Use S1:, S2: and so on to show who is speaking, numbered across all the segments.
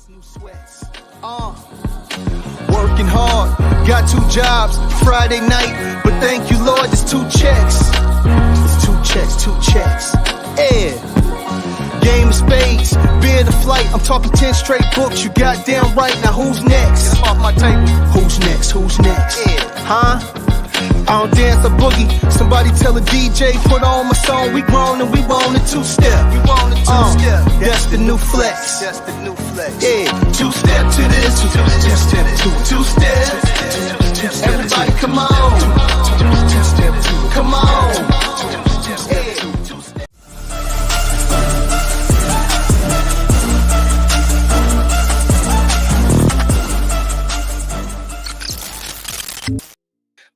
S1: New sweats. Working hard, got 2 jobs, Friday night, but thank you, Lord, it's 2 checks. It's 2 checks. Yeah. Game of spades, being a flight, I'm talking 10 straight books, you goddamn right. Now who's next? Off my table. Who's next? Yeah. Huh? I don't dance a boogie. Somebody tell a DJ, put on my song. We grown and we want a 2-step. That's the new flex. Yeah, 2-step to this, 2-step. Everybody come on. Come on.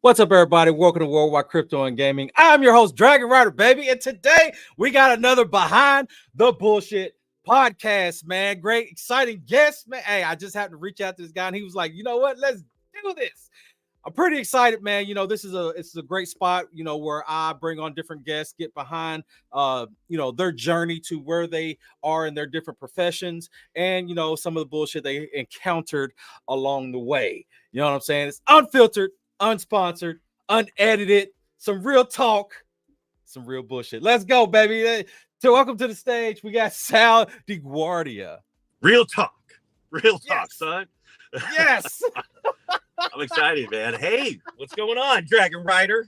S2: What's up, everybody? Welcome to Worldwide Crypto and Gaming. I'm your host, Dragon Rider, baby. And today we got another Behind the Bullshit podcast, man. Great, exciting guest, man. Hey, I just happened to reach out to this guy and he was like, you know what? Let's do this. I'm pretty excited, man. You know, this is a great spot, you know, where I bring on different guests, get behind, you know, their journey to where they are in their different professions and, you know, some of the bullshit they encountered along the way. You know what I'm saying? It's unfiltered, unsponsored, unedited, some real talk, some real bullshit. Let's go, baby. So welcome to the stage. We got Sal DiGuardia.
S3: Real talk,
S2: Yes.
S3: son.
S2: Yes.
S3: I'm excited, man. Hey, what's going on, Dragon Rider?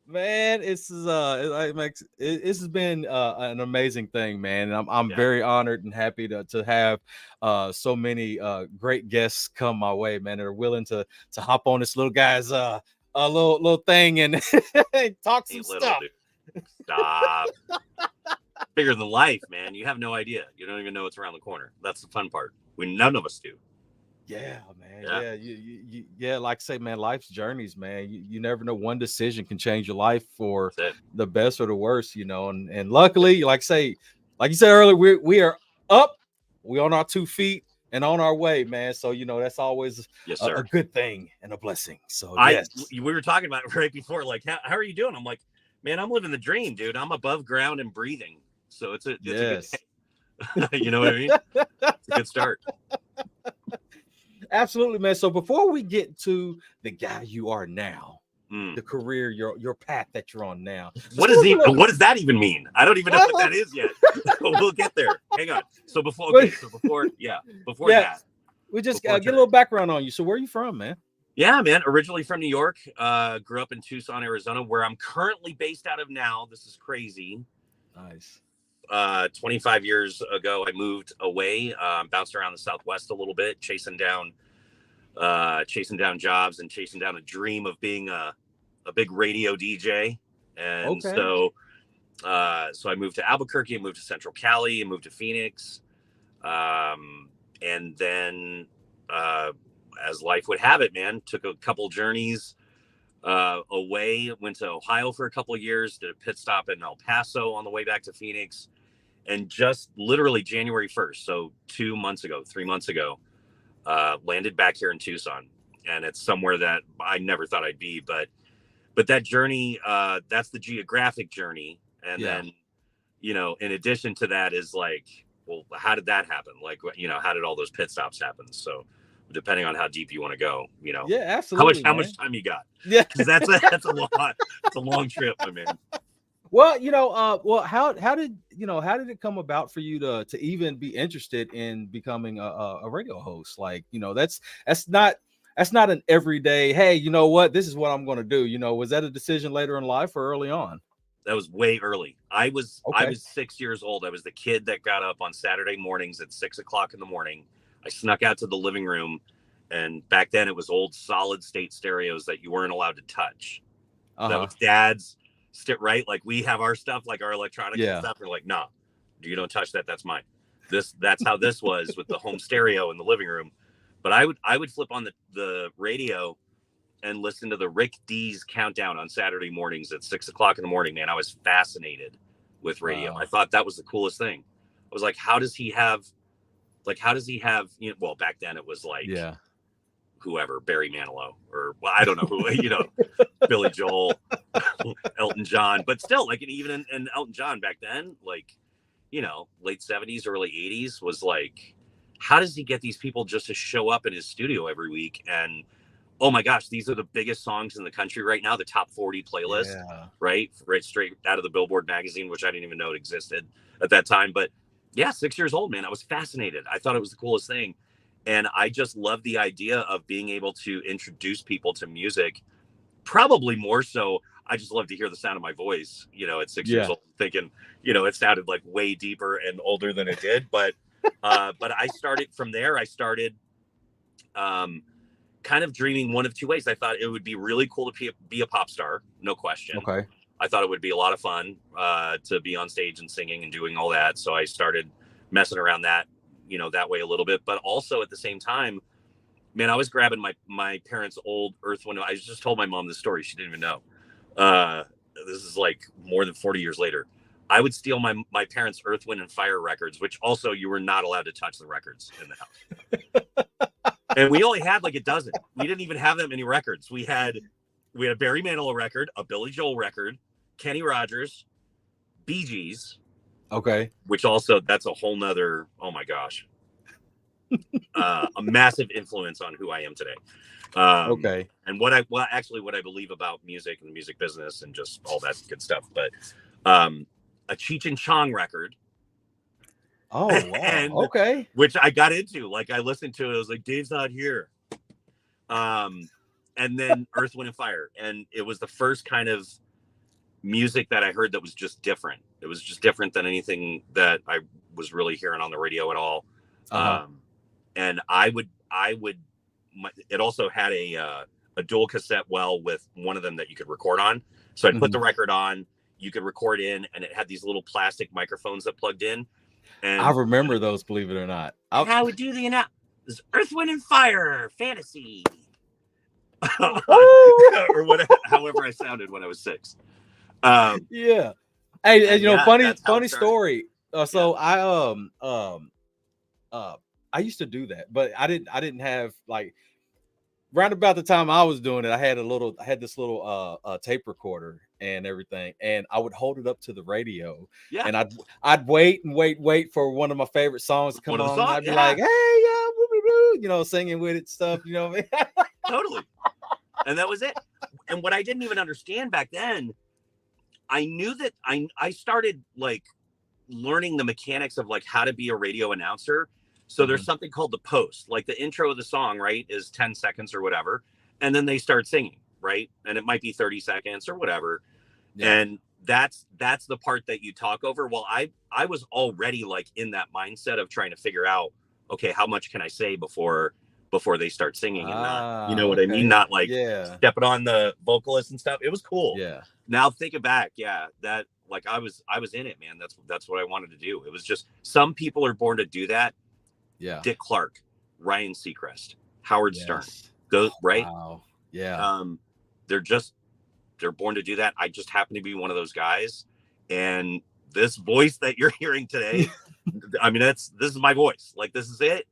S2: Man, this has been an amazing thing, man. And I'm very honored and happy to have so many great guests come my way, man, that are willing to hop on this little guy's a little thing and talk some stuff.
S3: Dude. Stop. Bigger than life, man. You have no idea. You don't even know what's around the corner. That's the fun part. None of us do.
S2: Yeah, man. Yeah. Like I say, man, life's journeys, man. You never know. One decision can change your life for the best or the worst, you know. And luckily, like you said earlier, we are up. We on our 2 feet and on our way, man. So you know that's always a good thing and a blessing. So
S3: we were talking about it right before, like how are you doing? I'm like, man, I'm living the dream, dude. I'm above ground and breathing. So it's a good day. You know what I mean? It's a good start.
S2: Absolutely, man. So before we get to the guy you are now, the career, your path that you're on now,
S3: what does that even mean? I don't even know what that is yet. We'll get there. Hang on. So before that,
S2: we just get a little background on you. So where are you from, man?
S3: Yeah, man. Originally from New York. Grew up in Tucson, Arizona, where I'm currently based out of now. This is crazy.
S2: Nice.
S3: 25 years ago, I moved away, bounced around the Southwest a little bit, chasing down jobs and chasing down a dream of being a big radio DJ. And so I moved to Albuquerque, I moved to Central Cali, I moved to Phoenix. And then, as life would have it, man, took a couple journeys away, went to Ohio for a couple of years, did a pit stop in El Paso on the way back to Phoenix, and just literally January 1st, so 3 months ago, landed back here in Tucson. And it's somewhere that I never thought I'd be, but that journey, that's the geographic journey. And then, you know, in addition to that is like, well, how did that happen? Like, you know, how did all those pit stops happen? So depending on how deep you want to go, you know,
S2: absolutely.
S3: How much time you got?
S2: Yeah,
S3: that's a lot. It's a long trip, my man.
S2: Well, you know, how did it come about for you to even be interested in becoming a radio host? Like, you know, that's not an everyday, hey, you know what, this is what I'm going to do. You know, was that a decision later in life or early on?
S3: That was way early. I was 6 years old. I was the kid that got up on Saturday mornings at 6 o'clock in the morning. I snuck out to the living room, and back then it was old solid state stereos that you weren't allowed to touch. That was dad's right. Like we have our stuff, like our electronics and stuff. We're like, nah, you don't touch that. That's mine. That's how this was with the home stereo in the living room. But I would flip on the radio and listen to the Rick D's countdown on Saturday mornings at 6 o'clock in the morning, man. I was fascinated with radio. Wow. I thought that was the coolest thing. I was like, how does he have, you know, well, back then it was like, whoever, Barry Manilow, or, well, I don't know who, you know, Billy Joel, Elton John, but still, like, even in Elton John back then, like, you know, late 70s, early 80s was like, how does he get these people just to show up in his studio every week? And oh my gosh, these are the biggest songs in the country right now, the top 40 playlist, right straight out of the Billboard magazine, which I didn't even know it existed at that time. But yeah, 6 years old, man, I was fascinated. I thought it was the coolest thing. And I just love the idea of being able to introduce people to music. Probably more so, I just love to hear the sound of my voice, at 6 years old, thinking, it sounded like way deeper and older than it did. But I started from there. I started kind of dreaming one of two ways. I thought it would be really cool to be a pop star, no question.
S2: Okay.
S3: I thought it would be a lot of fun to be on stage and singing and doing all that. So I started messing around that, that way a little bit. But also at the same time, man, I was grabbing my parents' old Earth, Wind. I just told my mom this story. She didn't even know. This is like more than 40 years later. I would steal my parents' Earth, Wind, and Fire records, which also you were not allowed to touch the records in the house. And we only had like a dozen. We didn't even have that many records. We had a Barry Manilow record, a Billy Joel record, Kenny Rogers, Bee Gees.
S2: Okay.
S3: Which also, that's a whole nother, oh my gosh. A massive influence on who I am today.
S2: Okay.
S3: And what I believe about music and the music business and just all that good stuff. But a Cheech and Chong record.
S2: Oh, wow. Okay.
S3: Which I got into. Like, I listened to it. I was like, Dave's not here. And then Earth, Wind, and Fire. And it was the first kind of music that I heard that was just different. It was just different than anything that I was really hearing on the radio at all. And it also had a dual cassette well with one of them that you could record on. So I'd put the record on, you could record in, and it had these little plastic microphones that plugged in. And
S2: I remember those, believe it or not.
S3: I would do the Earth, Wind, and Fire fantasy. Or whatever, however I sounded when I was 6.
S2: Yeah. Hey, funny story. I used to do that, but I didn't have like round about the time I was doing it, I had this little tape recorder and everything, and I would hold it up to the radio, and I'd wait for one of my favorite songs to come on. And I'd be like, hey, yeah, singing with it, stuff, you know what I mean?
S3: Totally. And that was it. And what I didn't even understand back then, I knew that I started like learning the mechanics of like how to be a radio announcer. So there's something called the post, like the intro of the song, right, is 10 seconds or whatever. And then they start singing, right? And it might be 30 seconds or whatever. Yeah. And that's the part that you talk over. Well, I was already like in that mindset of trying to figure out, okay, how much can I say before they start singing and not, you know what I mean? Not like stepping on the vocalist and stuff. It was cool.
S2: Yeah.
S3: Now thinking back, that like I was in it, man. That's what I wanted to do. It was just, some people are born to do that.
S2: Yeah.
S3: Dick Clark, Ryan Seacrest, Howard Stern. Those, right?
S2: Wow. Yeah.
S3: They're born to do that. I just happen to be one of those guys. And this voice that you're hearing today, I mean, this is my voice. Like, this is it.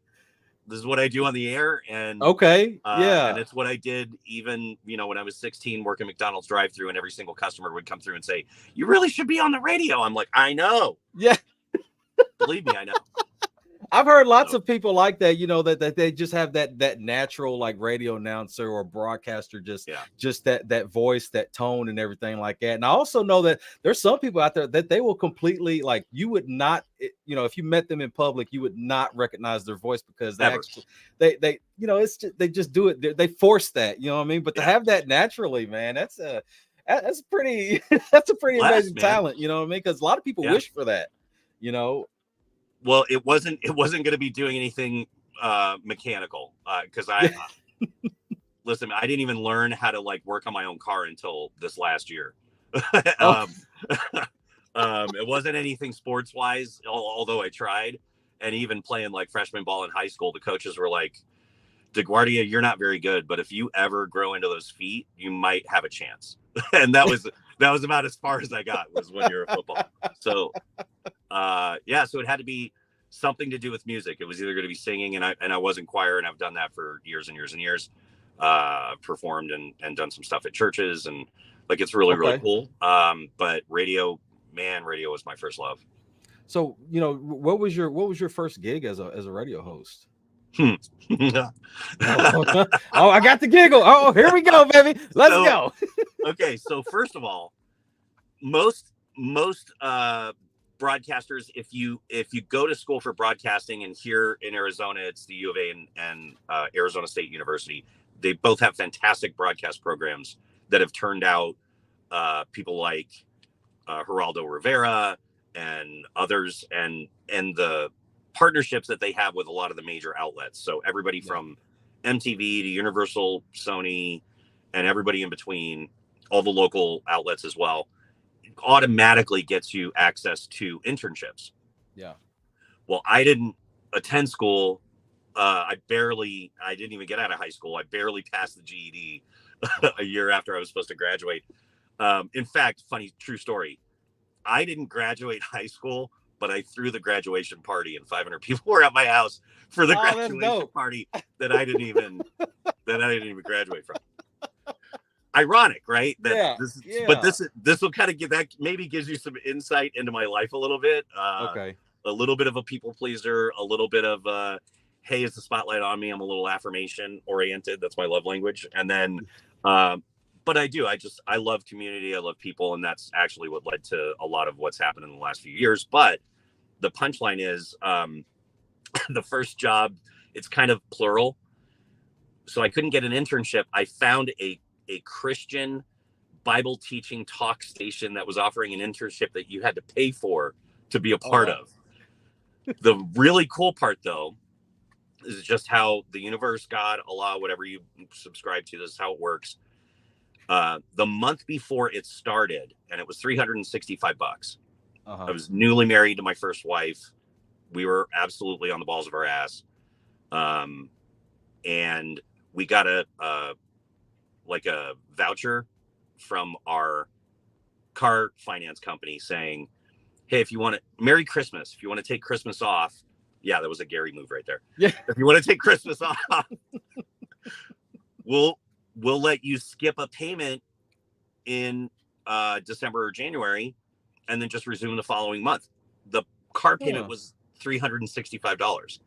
S3: This is what I do on the air. And and it's what I did even, when I was 16 working McDonald's drive-thru, and every single customer would come through and say, you really should be on the radio. I'm like, I know.
S2: Yeah.
S3: Believe me, I know.
S2: I've heard lots of people like that, that they just have that natural like radio announcer or broadcaster, just that voice, that tone and everything like that. And I also know that there's some people out there that they will completely, like, you would not, if you met them in public, you would not recognize their voice, because they they just do it. They force that, you know what I mean? But to have that naturally, man, that's a pretty amazing talent, you know what I mean? Because a lot of people wish for that,
S3: Well, it wasn't going to be doing anything mechanical, because listen, I didn't even learn how to like work on my own car until this last year. It wasn't anything sports wise, although I tried. And even playing like freshman ball in high school, the coaches were like, DiGuardia, you're not very good, but if you ever grow into those feet, you might have a chance. And that was about as far as I got, was when you're a football. So so it had to be something to do with music. It was either going to be singing, and I was in choir, and I've done that for years and years and years. Performed and done some stuff at churches, and like, it's really, really cool. But radio was my first love.
S2: So, what was your first gig as a radio host?
S3: Hmm.
S2: Oh, I got the giggle. Oh, here we go, baby. Let's go.
S3: Okay, so first of all, most broadcasters, if you go to school for broadcasting, and here in Arizona it's the U of A and Arizona State University, they both have fantastic broadcast programs that have turned out people like Geraldo Rivera and others, and the partnerships that they have with a lot of the major outlets. So everybody from MTV to Universal, Sony, and everybody in between, all the local outlets as well, automatically gets you access to internships.
S2: Yeah.
S3: Well, I didn't attend school. I didn't even get out of high school. I barely passed the GED a year after I was supposed to graduate. In fact, funny, true story. I didn't graduate high school, but I threw the graduation party, and 500 people were at my house for the graduation party that I didn't even graduate from. Ironic, right? But this will kind of give that, maybe gives you some insight into my life a little bit.
S2: Okay.
S3: A little bit of a people pleaser, a little bit of hey, is the spotlight on me? I'm a little affirmation oriented. That's my love language. And then, but I love community. I love people. And that's actually what led to a lot of what's happened in the last few years. But the punchline is the first job, it's kind of plural. So I couldn't get an internship. I found a Christian Bible teaching talk station that was offering an internship that you had to pay for to be a part of. The really cool part, though, is just how the universe, God, Allah, whatever you subscribe to, this is how it works. The month before it started, and it was $365. I was newly married to my first wife. We were absolutely on the balls of our ass. And we got a voucher from our car finance company saying, hey, if you want to, Merry Christmas, if you want to take Christmas off. Yeah, that was a Gary move right there.
S2: Yeah.
S3: If you want to take Christmas off, we'll let you skip a payment in December or January, and then just resume the following month. The car payment was $365.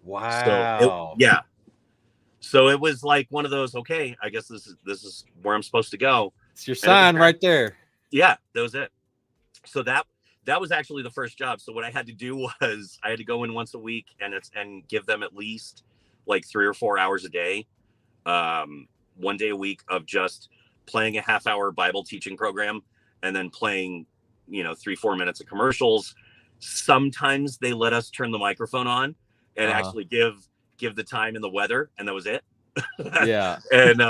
S2: Wow.
S3: So it was like one of those, okay, I guess this is where I'm supposed to go.
S2: It's your sign right there.
S3: Yeah, that was it. So that was actually the first job. So what I had to do was I had to go in once a week and give them at least like 3 or 4 hours a day, 1 day a week of just playing a half-hour Bible teaching program, and then playing, 3-4 minutes of commercials. Sometimes they let us turn the microphone on and actually give the time and the weather, and that was it.
S2: Yeah.
S3: And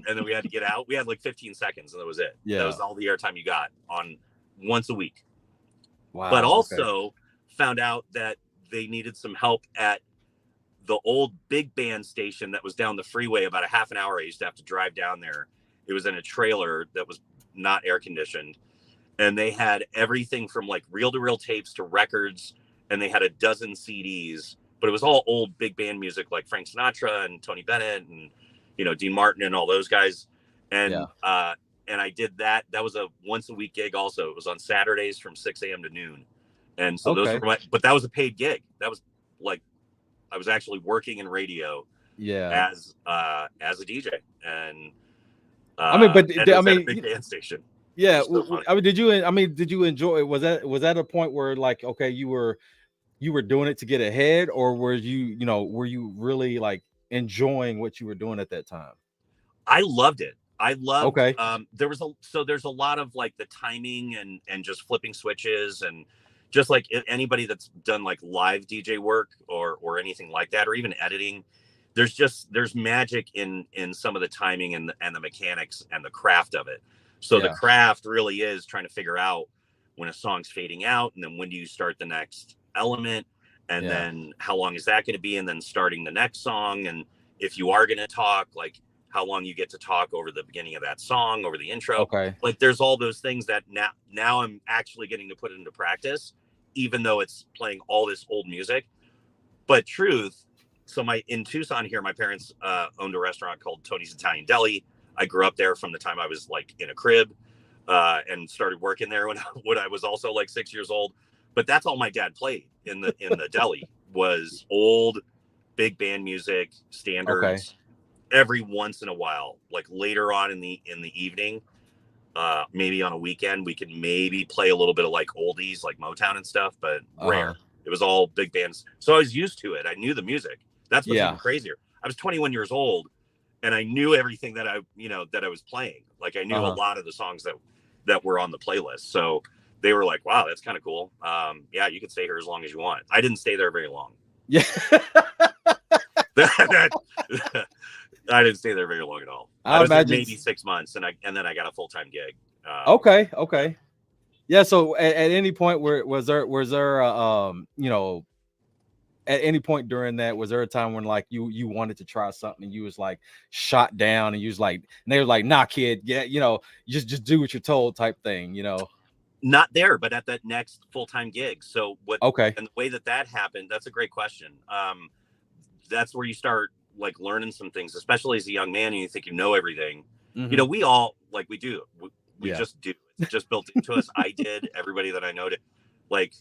S3: then we had to get out. We had like 15 seconds, and that was it.
S2: Yeah.
S3: That was all the airtime you got on once a week.
S2: Wow.
S3: But also found out that they needed some help at the old big band station that was down the freeway about a half an hour. I used to have to drive down there. It was in a trailer that was not air conditioned. And they had everything from like reel-to-reel tapes to records. And they had a dozen CDs, but it was all old big band music like Frank Sinatra and Tony Bennett and, Dean Martin and all those guys. And, and I did that. That was a once a week gig. Also, it was on Saturdays from 6 a.m. to noon. And so those were but that was a paid gig. That was like, I was actually working in radio as a DJ. And,
S2: at a
S3: big band station.
S2: Yeah. So did you enjoy it? Was that a point where like, okay, you were doing it to get ahead, or were you really like enjoying what you were doing at that time?
S3: I loved it. I loved, there's a lot of like the timing and just flipping switches, and just like anybody that's done like live DJ work or anything like that, or even editing, there's magic in some of the timing and the mechanics and the craft of it. So the craft really is trying to figure out when a song's fading out, and then when do you start the next element, and then how long is that going to be, and then starting the next song. And if you are going to talk, like how long you get to talk over the beginning of that song, over the intro. Like there's all those things that now I'm actually getting to put it into practice, even though it's playing all this old music. But truth, so in Tucson here, my parents owned a restaurant called Tony's Italian Deli. I grew up there from the time I was like in a crib, and started working there when I was also like 6 years old. but that's all my dad played in the deli was old big band music, standards. Every once in a while, like later on in the evening, maybe on a weekend, we could maybe play a little bit of like oldies, like Motown and stuff, but rare. It was all big bands. So I was used to it. I knew the music. That's what's even crazier. I was 21 years old and I knew everything that I was playing. Like I knew a lot of the songs that were on the playlist. So they were like, wow, that's kind of cool. Yeah, you could stay here as long as you want. I didn't stay there very long.
S2: Yeah.
S3: I didn't stay there very long at all.
S2: I
S3: was there
S2: imagine
S3: maybe 6 months, and then I got a full-time gig.
S2: Okay. Yeah. So at any point, was there at any point during that, was there a time when like you wanted to try something and you was like shot down and you was like, and they were like, nah, kid, yeah, just do what you're told type thing,
S3: Not there, but at that next full-time gig. So what?
S2: Okay.
S3: And the way that happened, that's a great question. That's where you start like learning some things, especially as a young man, and you think you know everything.
S2: Mm-hmm.
S3: We all like we do. We just do. It's just built into us. I did. Everybody that I know did. Like,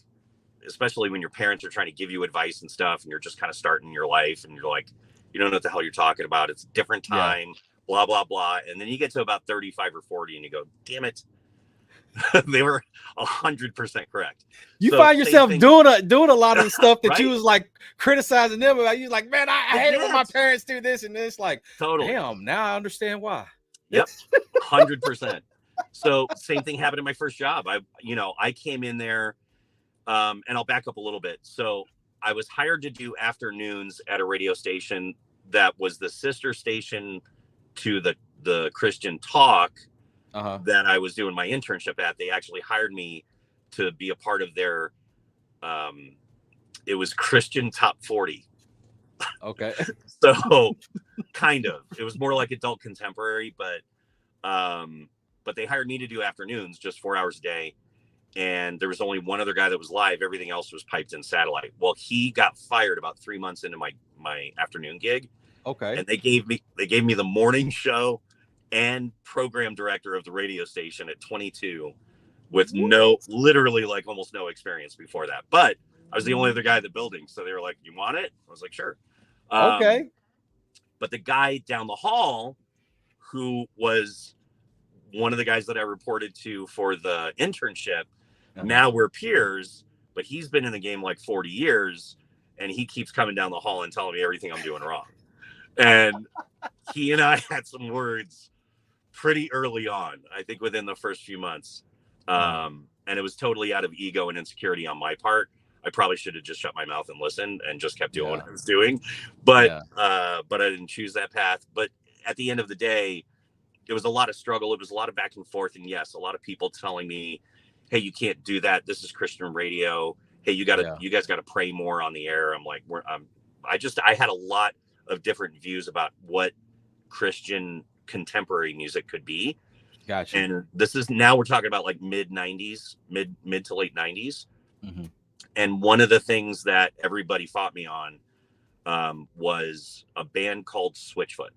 S3: especially when your parents are trying to give you advice and stuff, and you're just kind of starting your life, and you're like, you don't know what the hell you're talking about. It's a different time. Blah blah blah. And then you get to about 35 or 40, and you go, damn it. They were 100% correct.
S2: You find yourself doing a lot of the stuff that
S3: right?
S2: you was like criticizing them about. You like, man, I hate it when my parents do this and this. Like,
S3: totally.
S2: Damn, now I understand why.
S3: Yep, 100%. So same thing happened in my first job. I came in there, and I'll back up a little bit. So I was hired to do afternoons at a radio station that was the sister station to the Christian Talk. That I was doing my internship at. They actually hired me to be a part of their it was Christian Top 40.
S2: Okay.
S3: So kind of, it was more like adult contemporary, but they hired me to do afternoons, just 4 hours a day, and there was only one other guy that was live. Everything else was piped in satellite. Well, he got fired about 3 months into my afternoon gig.
S2: Okay.
S3: And they gave me the morning show and program director of the radio station at 22 with literally like almost no experience before that. But I was the only other guy in the building. So they were like, you want it? I was like, sure.
S2: Okay.
S3: But the guy down the hall, who was one of the guys that I reported to for the internship, now we're peers, but he's been in the game like 40 years and he keeps coming down the hall and telling me everything I'm doing wrong. And he and I had some words pretty early on, I think within the first few months. And it was totally out of ego and insecurity on my part. I probably should have just shut my mouth and listened and just kept doing what I was doing. But I didn't choose that path. But at the end of the day, it was a lot of struggle. It was a lot of back and forth. And yes, a lot of people telling me, hey, you can't do that. This is Christian radio. Hey, you guys got to pray more on the air. I'm like, I had a lot of different views about what Christian contemporary music could be.
S2: Gotcha.
S3: And this is, now we're talking about like mid to late 90s.
S2: Mm-hmm.
S3: And one of the things that everybody fought me on was a band called Switchfoot.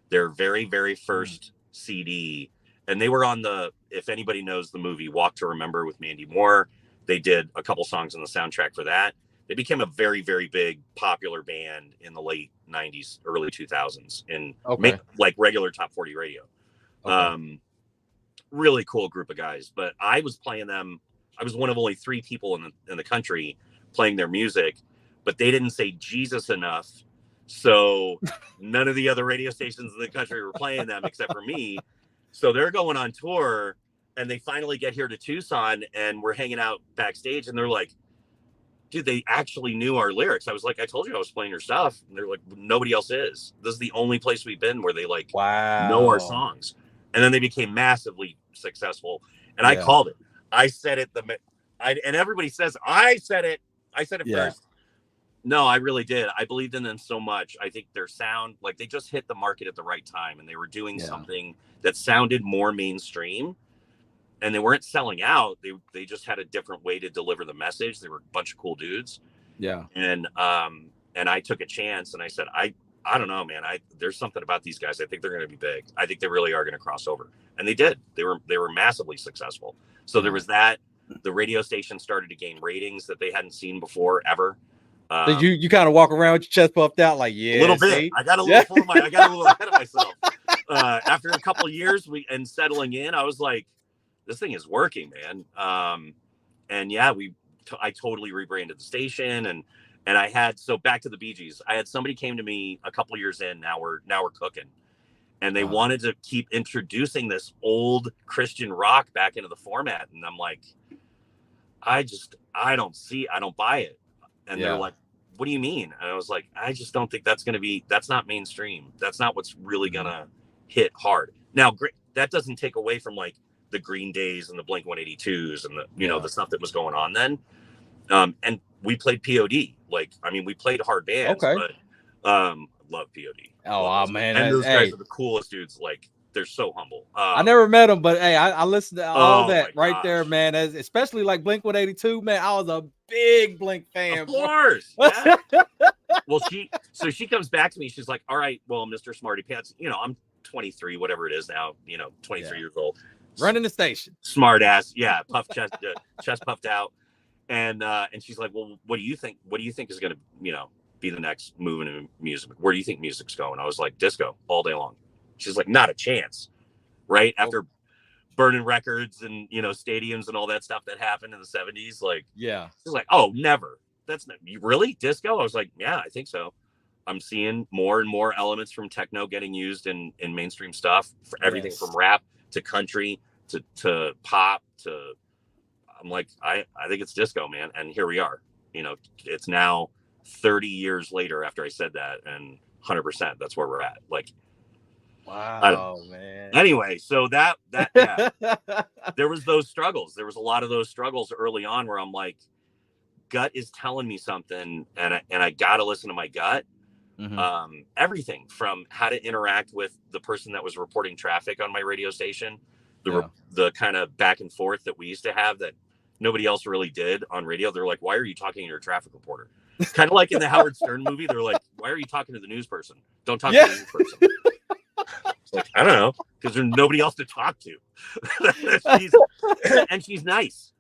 S3: Their very, very first CD. And they were on if anybody knows the movie Walk to Remember with Mandy Moore, they did a couple songs on the soundtrack for that. They became a very, very big popular band in the late 90s, early 2000s in like regular top 40 radio. Okay. Really cool group of guys. But I was playing them. I was one of only 3 people in the country playing their music, but they didn't say Jesus enough. So none of the other radio stations in the country were playing them except for me. So they're going on tour and they finally get here to Tucson and we're hanging out backstage and they're like, dude, they actually knew our lyrics. I was like, I told you I was playing your stuff. And they're like, nobody else is. This is the only place we've been where they like know our songs. And then they became massively successful. And I called it. I said it. And everybody says, I said it first. No, I really did. I believed in them so much. I think their sound, like they just hit the market at the right time and they were doing something that sounded more mainstream. And they weren't selling out. They just had a different way to deliver the message. They were a bunch of cool dudes. Yeah. And I took a chance and I said, I don't know, man. There's something about these guys. I think they're going to be big. I think they really are going to cross over. And they did. They were massively successful. So there was that. The radio station started to gain ratings that they hadn't seen before ever.
S2: So you kind of walk around with your chest puffed out, like, yeah,
S3: a little bit. I got a little full of I got a little ahead of myself. After a couple of years and settling in, I was like, this thing is working, man. And yeah, I totally rebranded the station, and I had, so back to the Bee Gees, I had somebody came to me a couple years in. Now we're cooking, and they wanted to keep introducing this old Christian rock back into the format, and I'm like, I don't buy it. And they're like, what do you mean? And I was like, I just don't think that's not mainstream. That's not what's really gonna hit hard. Now, great, that doesn't take away from like the Green Days and the Blink-182s and the the stuff that was going on then. And we played POD. Like, I mean, we played hard bands, but love POD.
S2: Oh, man.
S3: And those guys are the coolest dudes. Like, they're so humble.
S2: I never met them, but hey, I listened to all that right there, man. Especially like Blink-182, man. I was a big Blink fan.
S3: Of course. Yeah. Well, she comes back to me. She's like, all right, well, Mr. Smarty Pants, I'm 23, whatever it is now, 23 years old.
S2: Running the station.
S3: Smart ass. Yeah. Puff chest, chest puffed out. And she's like, well, what do you think? What do you think is going to, be the next move in music? Where do you think music's going? I was like, disco all day long. She's like, not a chance. Right. After burning records and, stadiums and all that stuff that happened in the 70s. Like,
S2: yeah.
S3: She's like, oh, never. That's not you really disco. I was like, yeah, I think so. I'm seeing more and more elements from techno getting used in mainstream stuff, for everything from rap to country to pop to, I'm like, I think it's disco, man. And here we are. It's now 30 years later after I said that, and 100%, that's where we're at. Like,
S2: wow, man.
S3: Anyway, so that yeah. There was those struggles. There was a lot of those struggles early on where I'm like, gut is telling me something, and I gotta listen to my gut. Mm-hmm. Everything from how to interact with the person that was reporting traffic on my radio station, the kind of back and forth that we used to have that nobody else really did on radio. They're like, why are you talking to your traffic reporter? It's kind of like in the Howard Stern movie. They're like, why are you talking to the news person? Don't talk to the news person. It's like, I don't know, because there's nobody else to talk to. And she's nice.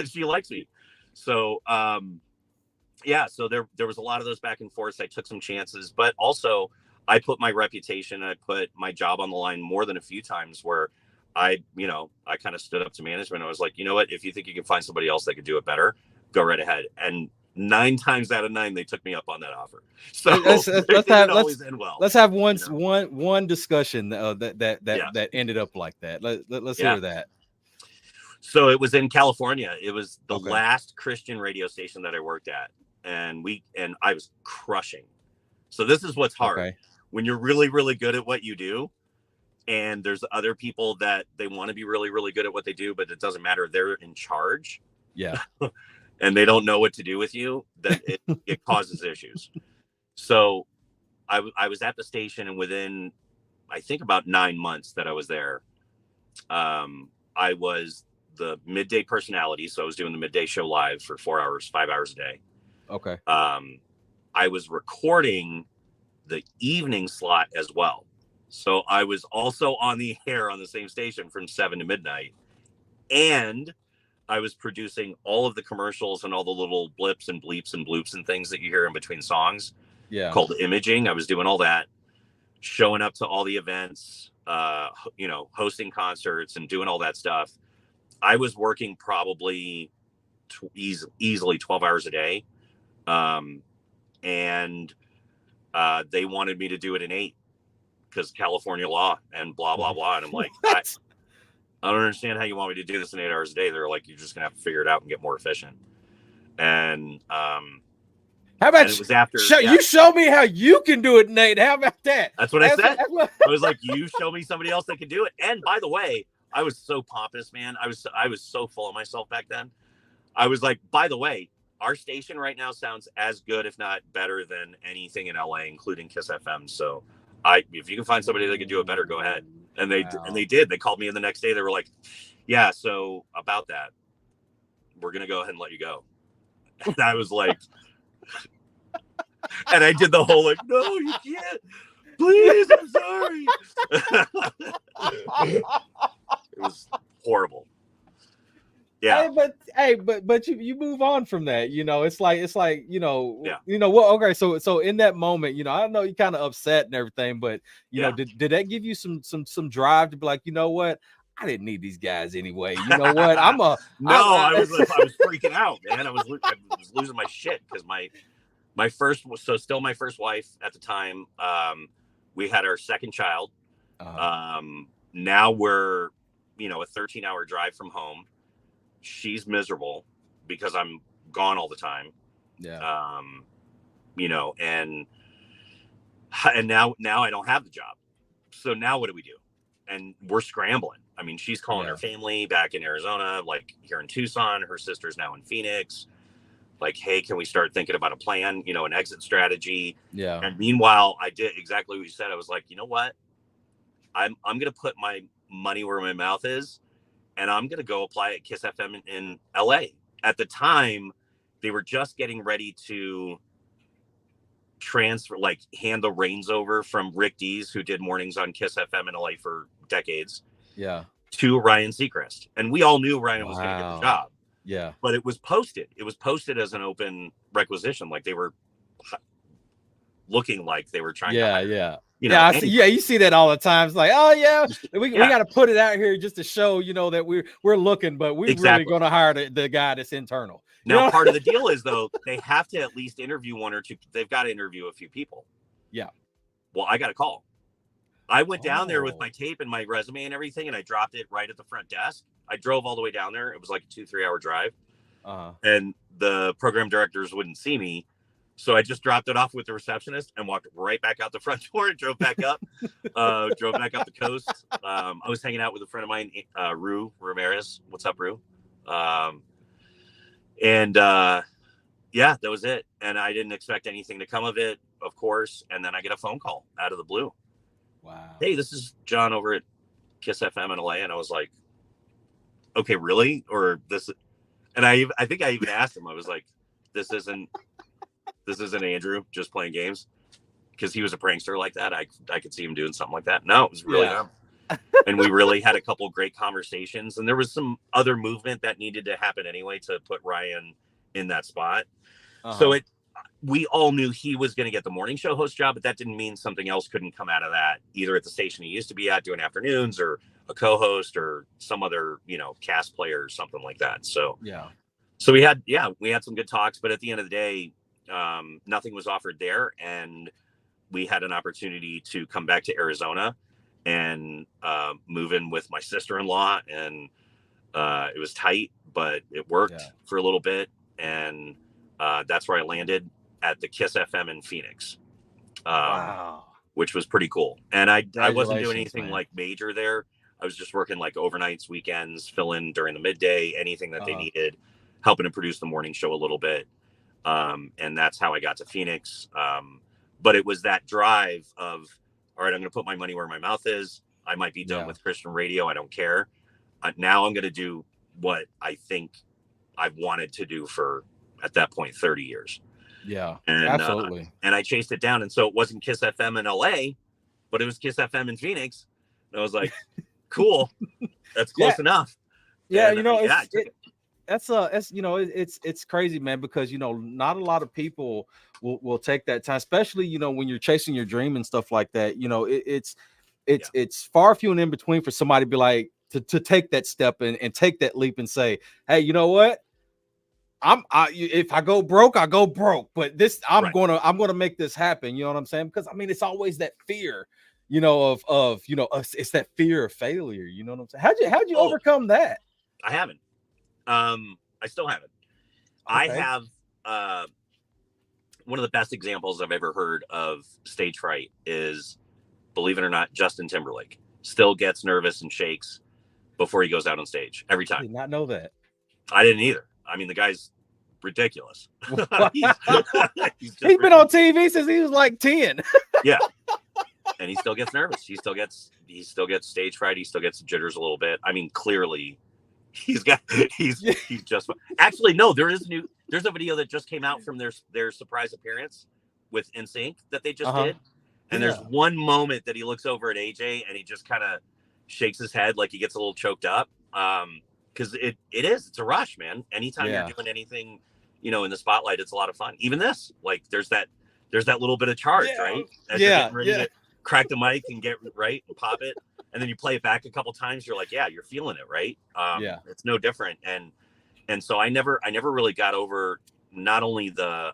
S3: She likes me. So, so there was a lot of those back and forths. I took some chances, but also I put my reputation, I put my job on the line more than a few times where I kind of stood up to management. I was like, you know what, if you think you can find somebody else that could do it better, go right ahead. And 9 times out of 9, they took me up on that offer. So let's
S2: have one discussion that ended up like that. Let's hear that.
S3: So it was in California. It was the last Christian radio station that I worked at, and I was crushing. So this is what's hard when you're really, really good at what you do, and there's other people that they want to be really, really good at what they do, but it doesn't matter. They're in charge.
S2: Yeah.
S3: And they don't know what to do with you, then it causes issues. So I was at the station, and within, I think, about 9 months that I was there, I was the midday personality. So I was doing the midday show live for 4 hours, 5 hours a day.
S2: Okay.
S3: I was recording the evening slot as well. So I was also on the air on the same station from 7 to midnight. And I was producing all of the commercials and all the little blips and bleeps and bloops and things that you hear in between songs. Yeah. Called imaging. I was doing all that, showing up to all the events, hosting concerts and doing all that stuff. I was working probably easily 12 hours a day. And they wanted me to do it in 8 because California law and blah, blah, blah. And I'm like, I don't understand how you want me to do this in 8 hours a day. They're like, you're just gonna have to figure it out and get more efficient. And how
S2: about it was after you show me how you can do it, Nate? How about that?
S3: That's what I said. I was like, you show me somebody else that can do it. And by the way, I was so pompous, man. I was so full of myself back then. I was like, by the way, our station right now sounds as good, if not better, than anything in LA, including Kiss FM. So if you can find somebody that can do it better, go ahead. And they did. They called me in the next day. They were like, yeah, so about that, we're going to go ahead and let you go. And I was like, and I did the whole like, no, you can't. Please, I'm sorry. It was horrible. Yeah.
S2: But you move on from that. It's like
S3: Yeah.
S2: Well, okay. So in that moment, I know you kind of upset and everything, but
S3: Yeah.
S2: did that give you some drive to be like, you know what? I didn't need these guys anyway. You know what? I
S3: I was freaking out, man. I was losing my shit because my first wife at the time. We had our second child. Now we're a 13-hour drive from home. She's miserable because I'm gone all the time.
S2: Yeah.
S3: And now I don't have the job. So now what do we do? And we're scrambling. I mean, she's calling her family back in Arizona, like here in Tucson. Her sister's now in Phoenix. Like, hey, can we start thinking about a plan, an exit strategy?
S2: Yeah.
S3: And meanwhile, I did exactly what you said. I was like, you know what? I'm going to put my money where my mouth is, and I'm going to go apply at Kiss FM in LA. At the time, they were just getting ready to transfer, like hand the reins over from Rick Dees, who did mornings on Kiss FM in LA for decades, to Ryan Seacrest. And we all knew Ryan was going to get the job.
S2: Yeah.
S3: But it was posted as an open requisition. Like they were looking like they were trying to hire,
S2: you see that all the time. It's like, oh yeah, we got to put it out here just to show, that we're looking, but we're really going to hire the guy that's internal.
S3: Now, part of the deal is though, they have to at least interview one or two. They've got to interview a few people.
S2: Yeah.
S3: Well, I got a call. I went down there with my tape and my resume and everything, and I dropped it right at the front desk. I drove all the way down there. It was like a 2-3 hour drive. And the program directors wouldn't see me. So I just dropped it off with the receptionist and walked right back out the front door and drove back up, the coast. I was hanging out with a friend of mine, Rue Ramirez. What's up, Rue? That was it. And I didn't expect anything to come of it, of course. And then I get a phone call out of the blue.
S2: Wow.
S3: Hey, this is John over at Kiss FM in LA. And I was like, okay, really? Or this? And I think I even asked him, I was like, this isn't Andrew just playing games, because he was a prankster like that. I could see him doing something like that. No, it was really him. And we really had a couple of great conversations, and there was some other movement that needed to happen anyway to put Ryan in that spot. So we all knew he was going to get the morning show host job, but that didn't mean something else couldn't come out of that, either at the station he used to be at doing afternoons, or a co-host, or some other, cast player or something like that. So we had some good talks, but at the end of the day, nothing was offered there. And we had an opportunity to come back to Arizona and move in with my sister-in-law. And it was tight, but it worked for a little bit. And that's where I landed at the Kiss FM in Phoenix, which was pretty cool. And I wasn't doing anything like major there. I was just working like overnights, weekends, fill in during the midday, anything that they needed, helping to produce the morning show a little bit. And that's how I got to Phoenix. But it was that drive of, all right, I'm going to put my money where my mouth is. I might be done with Christian radio. I don't care. Now I'm going to do what I think I've wanted to do for, at that point, 30 years.
S2: Yeah,
S3: and,
S2: absolutely.
S3: And I chased it down. And so it wasn't Kiss FM in LA, but it was Kiss FM in Phoenix. And I was like, cool, that's close enough.
S2: Yeah.
S3: And,
S2: it's crazy, man, because, not a lot of people will take that time, especially, when you're chasing your dream and stuff like that. It's far few and in between for somebody to be like, to take that step and take that leap and say, hey, you know what? If I go broke, I go broke, but I'm going to make this happen. You know what I'm saying? Because it's always that fear, it's that fear of failure. You know what I'm saying? How'd you overcome that?
S3: I haven't. I still haven't. Okay. I have one of the best examples I've ever heard of stage fright is, believe it or not, Justin Timberlake still gets nervous and shakes before he goes out on stage every time.
S2: I did not know that.
S3: I didn't either. The guy's ridiculous. He's
S2: been on TV since he was like 10.
S3: Yeah. And he still gets nervous. He still gets stage fright. He still gets jitters a little bit. Clearly he's just, actually, no, there's a video that just came out from their surprise appearance with NSYNC that they just did. And there's one moment that he looks over at AJ and he just kind of shakes his head like he gets a little choked up. because it's a rush, man. Anytime you're doing anything, you know, in the spotlight, it's a lot of fun. Even this, like, there's that little bit of charge, right? As you're getting ready to crack the mic and get right and pop it, and then you play it back a couple times, you're like, yeah, you're feeling it, right? It's no different. And so I never really got over not only the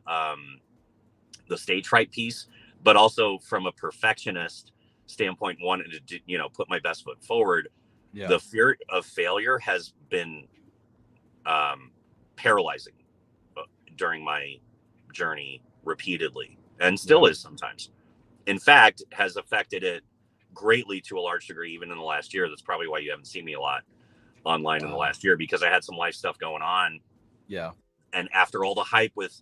S3: stage fright piece, but also from a perfectionist standpoint, wanted to, you know, put my best foot forward. The fear of failure has been paralyzing during my journey repeatedly, and still is sometimes. In fact, has affected it greatly to a large degree, even in the last year. That's probably why you haven't seen me a lot online in the last year, because I had some life stuff going on. And after all the hype with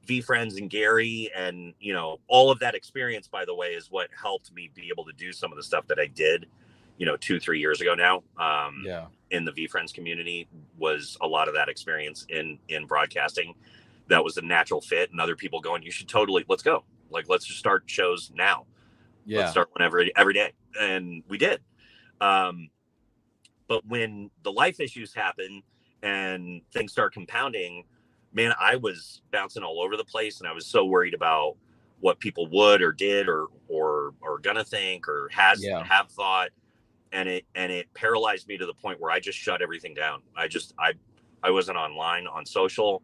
S3: VeeFriends and Gary, and, you know, all of that experience, by the way, is what helped me be able to do some of the stuff that I did, you know, 2-3 years ago now. In the VeeFriends community, was a lot of that experience in broadcasting. That was a natural fit, and other people going, you should totally, let's go. Like, let's just start shows now. Let's start whenever, every day. And we did. But when the life issues happen and things start compounding, man, I was bouncing all over the place, and I was so worried about what people would or did or gonna think or have thought, and it paralyzed me to the point where I just shut everything down. I wasn't online, on social.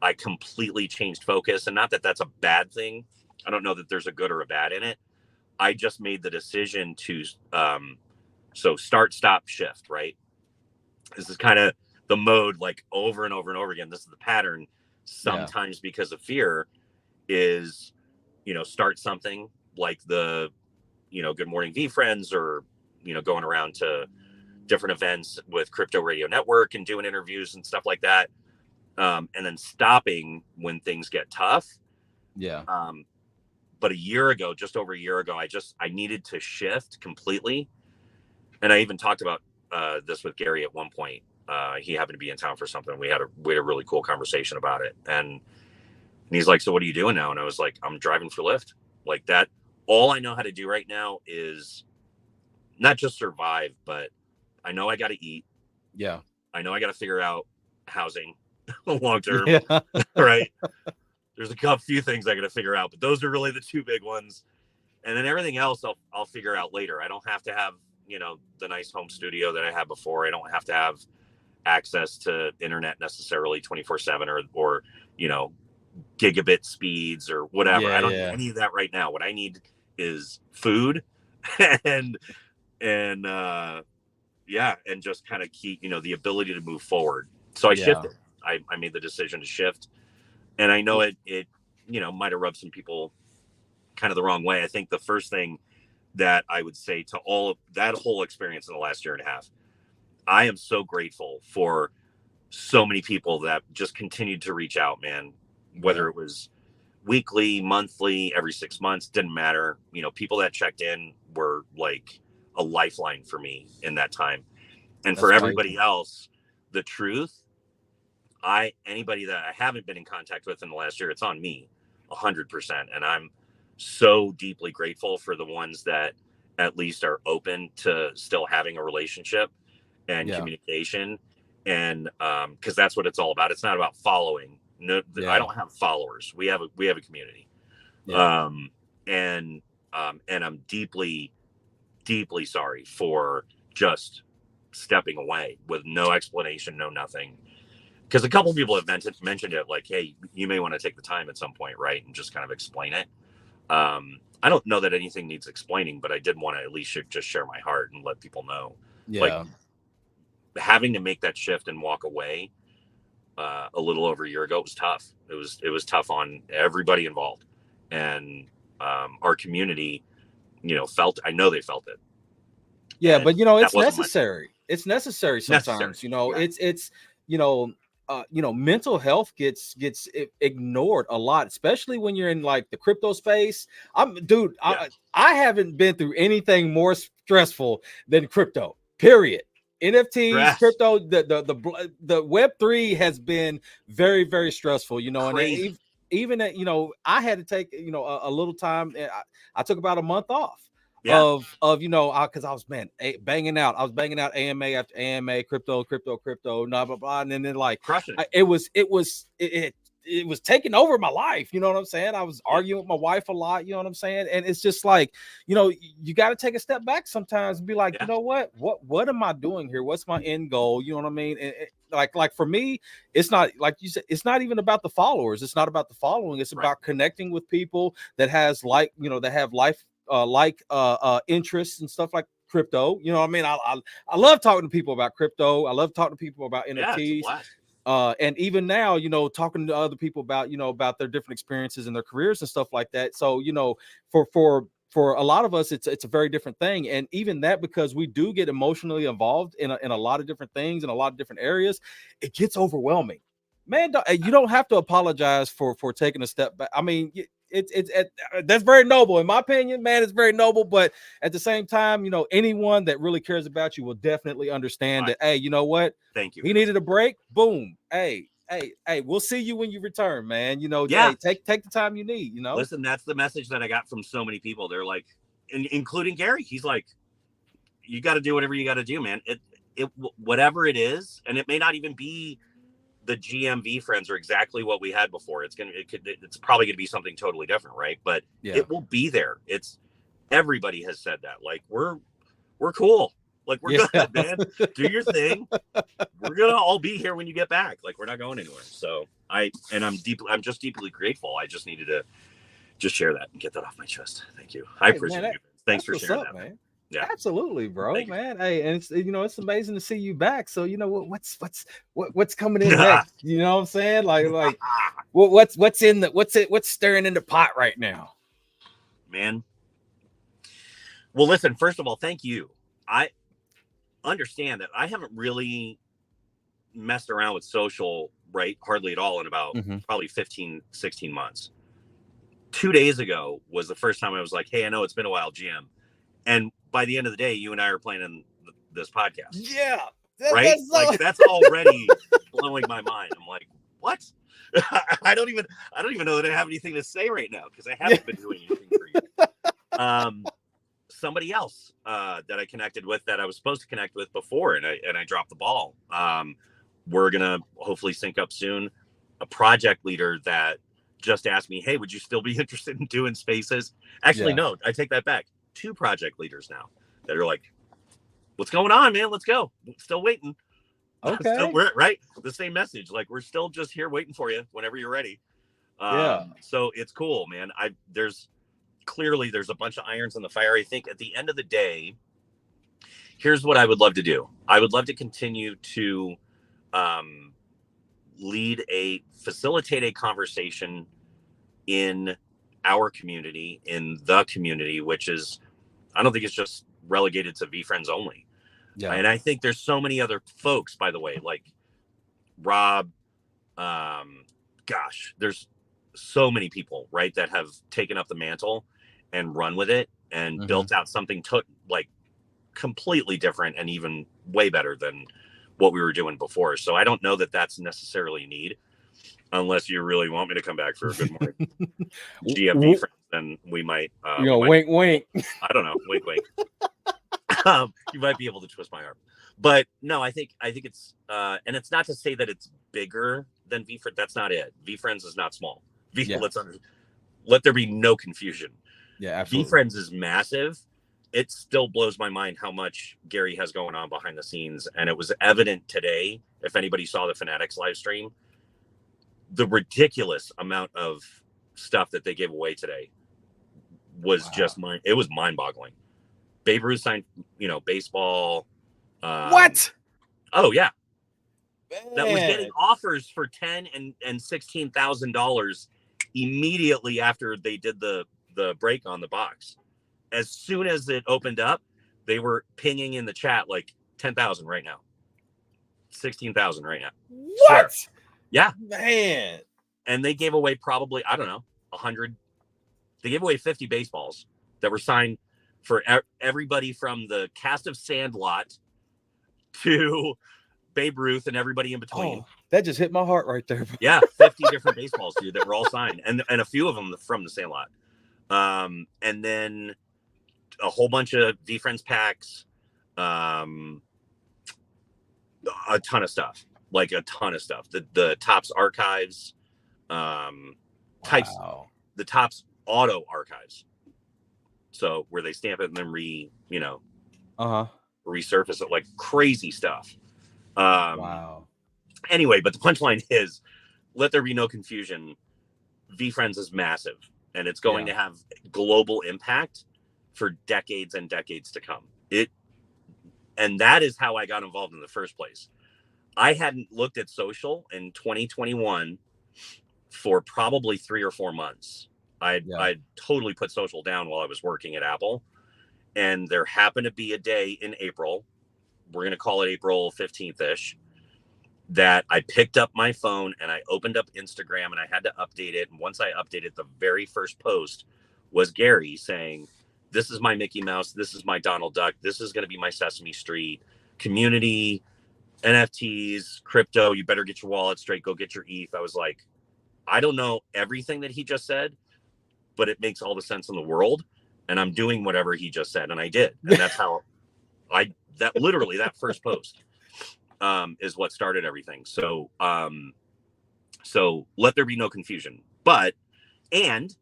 S3: I completely changed focus, and not that that's a bad thing. I don't know that there's a good or a bad in it. I just made the decision to so start, stop, shift, right? This is kind of the mode, like, over and over and over again. This is the pattern. Sometimes because of fear is, you know, start something like the, you know, Good Morning VeeFriends, or, you know, going around to different events with Crypto Radio Network and doing interviews and stuff like that. And then stopping when things get tough. But a year ago, just over a year ago, I needed to shift completely. And I even talked about this with Gary at one point. He happened to be in town for something. We had a really cool conversation about it. And he's like, so what are you doing now? And I was like, I'm driving for Lyft. Like that. All I know how to do right now is not just survive, but I know I got to eat. I know I got to figure out housing long term. Right. There's a few things I got to figure out, but those are really the two big ones. And then everything else I'll figure out later. I don't have to have, you know, the nice home studio that I had before. I don't have to have access to internet necessarily 24/7 or, you know, gigabit speeds or whatever. I don't need any of that right now. What I need is food and just kind of keep, you know, the ability to move forward. So I shifted. I made the decision to shift. And I know it, you know, might have rubbed some people kind of the wrong way. I think the first thing that I would say to all of that whole experience in the last year and a half, I am so grateful for so many people that just continued to reach out, man, whether it was weekly, monthly, every 6 months, didn't matter. You know, people that checked in were like a lifeline for me in that time. And for everybody else, the truth, anybody that I haven't been in contact with in the last year, it's on me 100%. And I'm so deeply grateful for the ones that at least are open to still having a relationship and communication. And because that's what it's all about. It's not about following. No, I don't have followers. We have a community. And I'm deeply, deeply sorry for just stepping away with no explanation, no nothing. Because a couple of people have mentioned it, like, hey, you may want to take the time at some point, right, and just kind of explain it. I don't know that anything needs explaining, but I did want to at least just share my heart and let people know. Like, having to make that shift and walk away a little over a year ago, it was tough. It was tough on everybody involved, and our community, you know, I know they felt it.
S2: And but you know, it's necessary. It's necessary sometimes. You know, it's you know, mental health gets ignored a lot, especially when you're in like the crypto space. I haven't been through anything more stressful than crypto, period. NFTs, crypto, the Web3 has been very, very stressful, you know. Crazy. And even you know, I had to take, you know, a little time. I took about a month off.
S3: Yeah.
S2: of because I was banging out. I was banging out AMA after AMA, crypto, blah blah blah, and then like
S3: Crushing it.
S2: It was taking over my life. You know what I'm saying? I was arguing with my wife a lot. You know what I'm saying? And it's just like, you got to take a step back sometimes and be like, you know what am I doing here? What's my end goal? You know what I mean? And like for me, it's not, like you said, it's not even about the followers. It's not about the following. It's about connecting with people that has that have life interests and stuff like crypto. You know what I mean? I love talking to people about crypto. I love talking to people about NFTs. And even now, talking to other people about, about their different experiences and their careers and stuff like that. So, for a lot of us, it's a very different thing. And even that, because we do get emotionally involved in a lot of different things in a lot of different areas, it gets overwhelming. Man, you don't have to apologize for taking a step back. I mean, that's very noble, in my opinion, man. It's very noble, but at the same time, anyone that really cares about you will definitely understand that. Hey, you know what?
S3: Thank you.
S2: He needed a break. Boom. Hey, we'll see you when you return, man. Hey, take the time you need.
S3: Listen, that's the message that I got from so many people. They're like, including Gary. He's like, you got to do whatever you got to do, man. It whatever it is, and it may not even be the GMV friends are exactly what we had before. It's probably gonna be something totally different, right? But it will be there. Everybody has said that. Like, we're cool. Like, we're good, man. Do your thing. We're gonna all be here when you get back. Like, we're not going anywhere. So I'm just deeply grateful. I just needed to just share that and get that off my chest. Thank you. I appreciate you. Thanks for sharing that,
S2: man.
S3: Yeah,
S2: absolutely, bro, man. Hey, and it's it's amazing to see you back. So what's coming in next? You know what I'm saying? Like what's stirring in the pot right now,
S3: man? Well, listen. First of all, thank you. I understand that I haven't really messed around with social, right? Hardly at all in about probably 15, 16 months. 2 days ago was the first time I was like, hey, I know it's been a while, GM. And by the end of the day, you and I are planning this podcast.
S2: Yeah.
S3: Right? Like, that's already blowing my mind. I'm like, what? I don't even know that I have anything to say right now because I haven't been doing anything for you. Somebody else that I connected with that I was supposed to connect with before, and I dropped the ball. We're gonna hopefully sync up soon. A project leader that just asked me, hey, would you still be interested in doing spaces? Actually, no, I take that back. 2 project leaders now that are like, what's going on, man? Let's go. Still waiting.
S2: Okay.
S3: We're right. The same message. Like, we're still just here waiting for you whenever you're ready. So it's cool, man. There's a bunch of irons in the fire. I think at the end of the day, here's what I would love to do. I would love to continue to facilitate a conversation in our community, in the community, which is, I don't think it's just relegated to VFriends only. Yeah. And I think there's so many other folks, by the way, like Rob, there's so many people, right, that have taken up the mantle and run with it and built out something completely different and even way better than what we were doing before. So I don't know that that's necessarily a need, unless you really want me to come back for a good morning GMV friends, then we might.
S2: Wink, wink.
S3: I don't know. Wink, wink. You might be able to twist my arm, but no, I think it's and it's not to say that it's bigger than VFriends. That's not it. VFriends is not small. Let there be no confusion.
S2: Yeah, absolutely.
S3: VFriends is massive. It still blows my mind how much Gary has going on behind the scenes, and it was evident today. If anybody saw the Fanatics live stream, the ridiculous amount of stuff that they gave away today was just mind-boggling. Babe Ruth signed, baseball.
S2: What?
S3: Oh yeah,
S2: Man.
S3: That was getting offers for $10,000 and $16,000 immediately after they did the break on the box. As soon as it opened up, they were pinging in the chat like 10,000 right now, 16,000 right now.
S2: What?
S3: Sure. Yeah,
S2: man.
S3: And they gave away probably, I don't know, 100. They gave away 50 baseballs that were signed for everybody from the cast of Sandlot to Babe Ruth and everybody in between.
S2: Oh, that just hit my heart right there.
S3: Yeah, 50 different baseballs, dude, that were all signed, and a few of them from the Sandlot. And then a whole bunch of VFriends packs, a ton of stuff, like a ton of stuff. The Topps archives, types, the Topps auto archives. So where they stamp it and then resurface it, like crazy stuff.
S2: Wow.
S3: Anyway, but the punchline is, let there be no confusion. VFriends is massive, and it's going to have global impact for decades and decades to come. And that is how I got involved in the first place. I hadn't looked at social in 2021 for probably 3 or 4 months. I'd totally put social down while I was working at Apple. And there happened to be a day in April, we're going to call it April 15th-ish, that I picked up my phone and I opened up Instagram and I had to update it. And once I updated, the very first post was Gary saying, this is my Mickey Mouse, this is my Donald Duck, this is going to be my Sesame Street community, NFTs, crypto, you better get your wallet straight, go get your ETH. I was like, I don't know everything that he just said, but it makes all the sense in the world, and I'm doing whatever he just said, and I did. And that's how that first post is what started everything. So let there be no confusion. And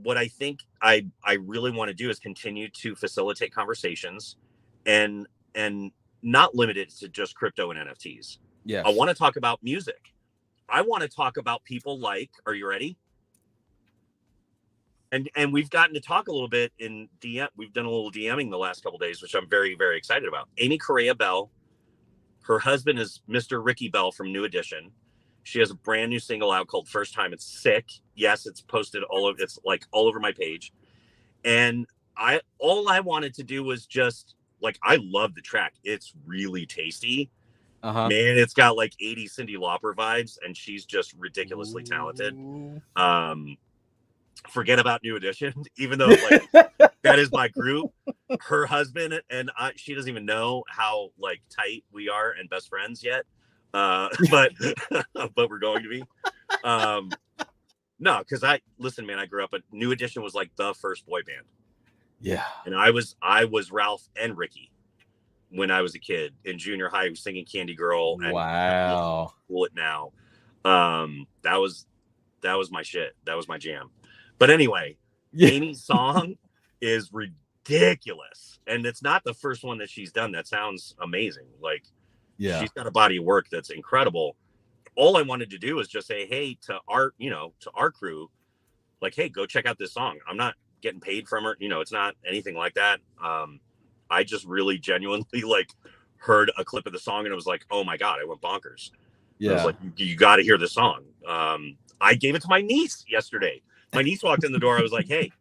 S3: what I think I really want to do is continue to facilitate conversations and not limit it to just crypto and NFTs.
S2: Yeah.
S3: I want to talk about music. I want to talk about people like, are you ready? And we've gotten to talk a little bit in DM. We've done a little DMing the last couple of days, which I'm very, very excited about. Amy Correa Bell, her husband is Mr. Ricky Bell from New Edition. She has a brand new single out called First Time. It's sick. Yes, it's posted it's like all over my page. And all I wanted to do was just like, I love the track. It's really tasty. Man, it's got like 80s Cyndi Lauper vibes, and she's just ridiculously talented. Forget about New Edition, even though like that is my group. Her husband and she doesn't even know how like tight we are and best friends yet. But we're going to be. No, because listen, man, I grew up, but New Edition was like the first boy band.
S2: Yeah. And
S3: I was Ralph and Ricky when I was a kid in junior high, singing Candy Girl. And
S2: wow.
S3: Cool It Now. That was my shit. That was my jam. But anyway, Amy's song is ridiculous. And it's not the first one that she's done that sounds amazing. Like, she's got a body of work that's incredible. All I wanted to do was just say, hey, to our crew, like, hey, go check out this song. I'm not getting paid from her. It's not anything like that. I just really genuinely like heard a clip of the song and it was like, oh my God, I went bonkers. I was like, you got to hear the song. I gave it to my niece yesterday. My niece walked in the door. I was like, hey,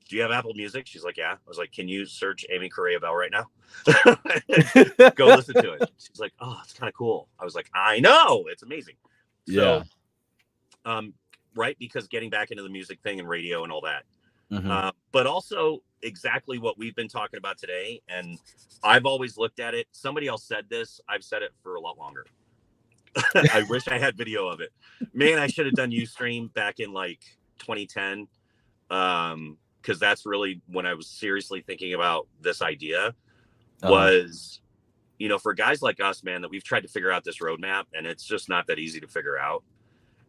S3: do you have Apple Music? She's like, yeah. I was like, can you search Amy Correa Bell right now? Go listen to it. She's like, oh, it's kind of cool. I was like, I know, it's amazing. So, right, because getting back into the music thing and radio and all that, but also exactly what we've been talking about today. And I've always looked at it. Somebody else said this. I've said it for a lot longer. I wish I had video of it. Man, I should have done Ustream back in like 2010. Because that's really when I was seriously thinking about this idea was, for guys like us, man, that we've tried to figure out this roadmap and it's just not that easy to figure out.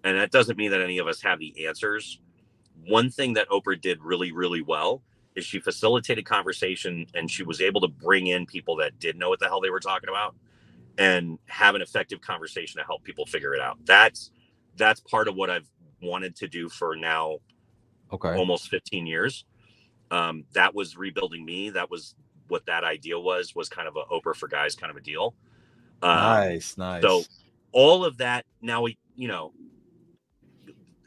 S3: And that doesn't mean that any of us have the answers. One thing that Oprah did really, really well is she facilitated conversation and she was able to bring in people that did know what the hell they were talking about and have an effective conversation to help people figure it out. That's part of what I've wanted to do for now. Almost 15 years. That was rebuilding me. That was what that idea was kind of a Oprah for guys kind of a deal.
S2: Nice.
S3: So all of that now,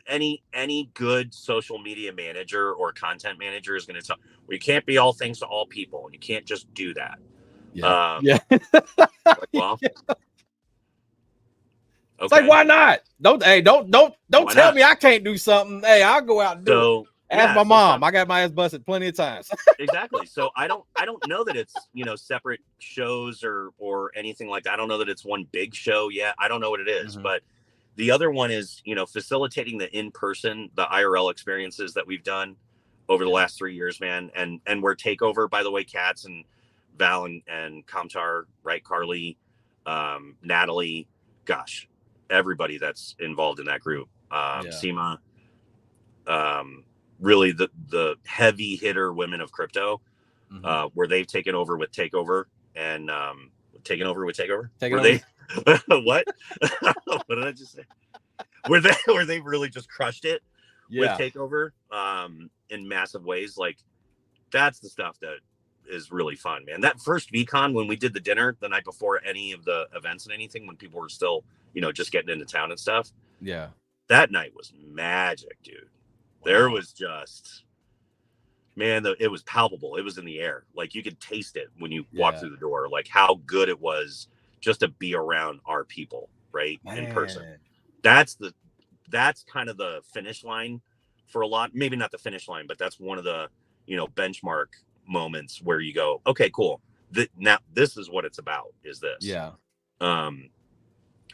S3: any good social media manager or content manager is going to tell you can't be all things to all people. And you can't just do that. Like, well,
S2: it's like, why not? Don't tell me I can't do something. Hey, I'll go out and do it. Ask my mom. I got my ass busted plenty of times.
S3: Exactly. So I don't know that it's, separate shows or anything like that. I don't know that it's one big show yet. I don't know what it is, but the other one is, facilitating the in-person, the IRL experiences that we've done. over the last 3 years, man. And where Takeover, by the way, Katz and Val and Kamtar, right? Carly, Natalie, gosh, everybody that's involved in that group. Seema, really the heavy hitter women of crypto, where they've taken over with Takeover and taken over with Takeover. What? What did I just say? Where they really just crushed it with Takeover in massive ways. Like, that's the stuff that is really fun, man. That first VCon, when we did the dinner the night before any of the events and anything, when people were still, just getting into town and stuff.
S2: Yeah.
S3: That night was magic, dude. Wow. There was just, man, it was palpable. It was in the air. Like, you could taste it when you walked through the door, like how good it was just to be around our people, right? Man. In person. That's kind of the finish line for a lot. Maybe not the finish line, but that's one of the, benchmark moments where you go, okay, cool. Now this is what it's about, is this. Yeah.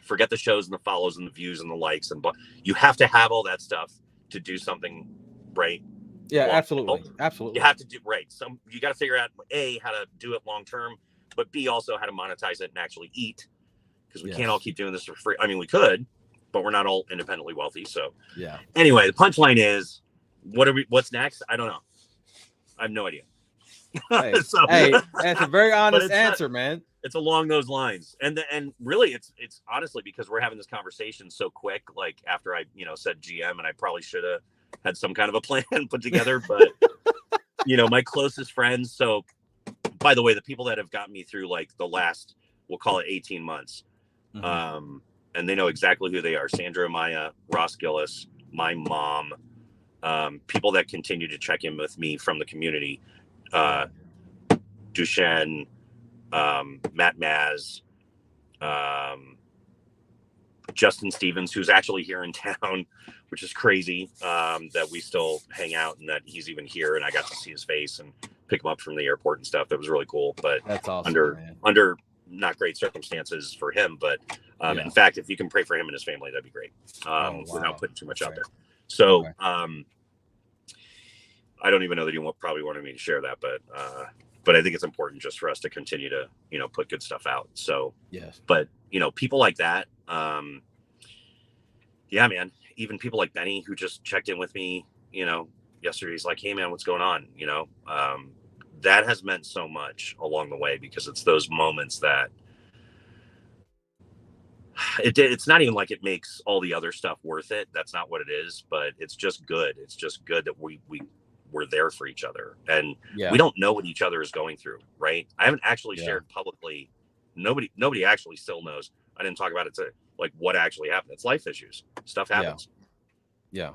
S3: Forget the shows and the follows and the views and the likes, but you have to have all that stuff to do something right.
S2: Yeah, absolutely. Absolutely.
S3: You have to do right. You got to figure out A, how to do it long term, but B, also how to monetize it and actually eat, because we can't all keep doing this for free. I mean, we could, but we're not all independently wealthy. So anyway, the punchline is, what's next? I don't know. I have no idea.
S2: Hey, that's a very honest answer, man.
S3: It's along those lines. And really it's honestly because we're having this conversation so quick, like after I, said GM, and I probably should have had some kind of a plan put together, but my closest friends. So by the way, the people that have gotten me through like the last, we'll call it 18 months. And they know exactly who they are. Sandra Maya, Ross Gillis, my mom, people that continue to check in with me from the community, Duchenne, Matt Maz, Justin Stevens, who's actually here in town, which is crazy, that we still hang out and that he's even here, and I got to see his face and pick him up from the airport and stuff. That was really cool, but
S2: that's awesome,
S3: under not great circumstances for him, but in fact, if you can pray for him and his family, that'd be great, without putting too much out there. So I don't even know that you probably wanted me to share that, but I think it's important just for us to continue to, put good stuff out. So, but, people like that, man, even people like Benny, who just checked in with me, yesterday, he's like, hey man, what's going on? That has meant so much along the way, because it's those moments that it's not even like it makes all the other stuff worth it. That's not what it is, but it's just good. It's just good that we're there for each other, and we don't know what each other is going through. Right. I haven't actually shared publicly. Nobody actually still knows. I didn't talk about it to like what actually happened. It's life issues. Stuff happens. Yeah.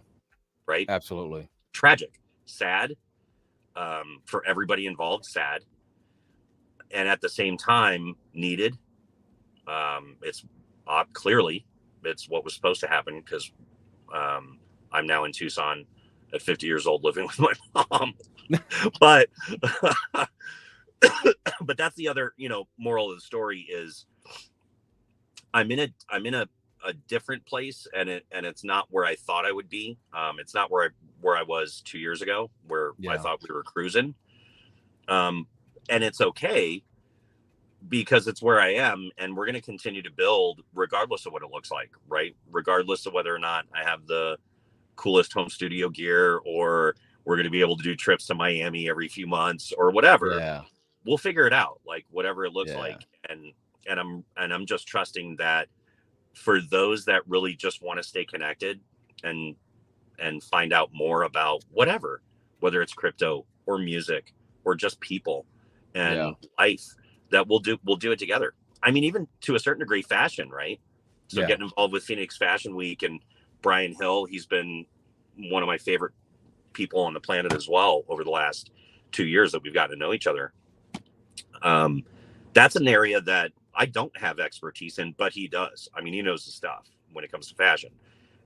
S3: Right.
S2: Absolutely.
S3: Tragic, sad, for everybody involved, sad. And at the same time needed. It's clearly it's what was supposed to happen, because, I'm now in Tucson at 50 years old living with my mom, but that's the other, moral of the story is I'm in a different place, and it's not where I thought I would be. It's not where I was 2 years ago, where I thought we were cruising. And it's okay, because it's where I am, and we're going to continue to build regardless of what it looks like, right? Regardless of whether or not I have the coolest home studio gear, or we're going to be able to do trips to Miami every few months or whatever. We'll figure it out, like whatever it looks like. And I'm just trusting that for those that really just want to stay connected and find out more about whatever, whether it's crypto or music or just people and life, that we'll do it together. I mean, even to a certain degree, fashion, right? So getting involved with Phoenix Fashion Week, and Brian Hill, he's been one of my favorite people on the planet as well over the last 2 years that we've gotten to know each other. That's an area that I don't have expertise in, but he does. I mean, he knows the stuff when it comes to fashion.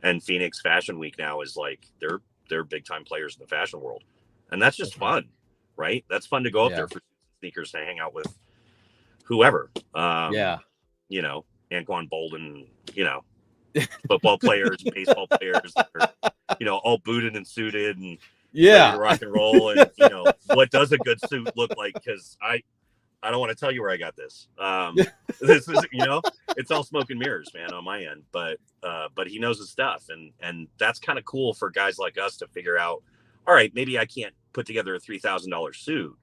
S3: And Phoenix Fashion Week now is like, they're big time players in the fashion world. And that's just fun, right? That's fun to go up there for sneakers to hang out with whoever. Anquan Bolden, football players, baseball players, that are, all booted and suited, and
S2: Yeah.
S3: ready to rock and roll. And you know, what does a good suit look like? Because I don't want to tell you where I got this. This is, you know, it's all smoke and mirrors, man, on my end. But he knows his stuff, and that's kind of cool for guys like us to figure out. All right, maybe I can't put together a $3,000 suit,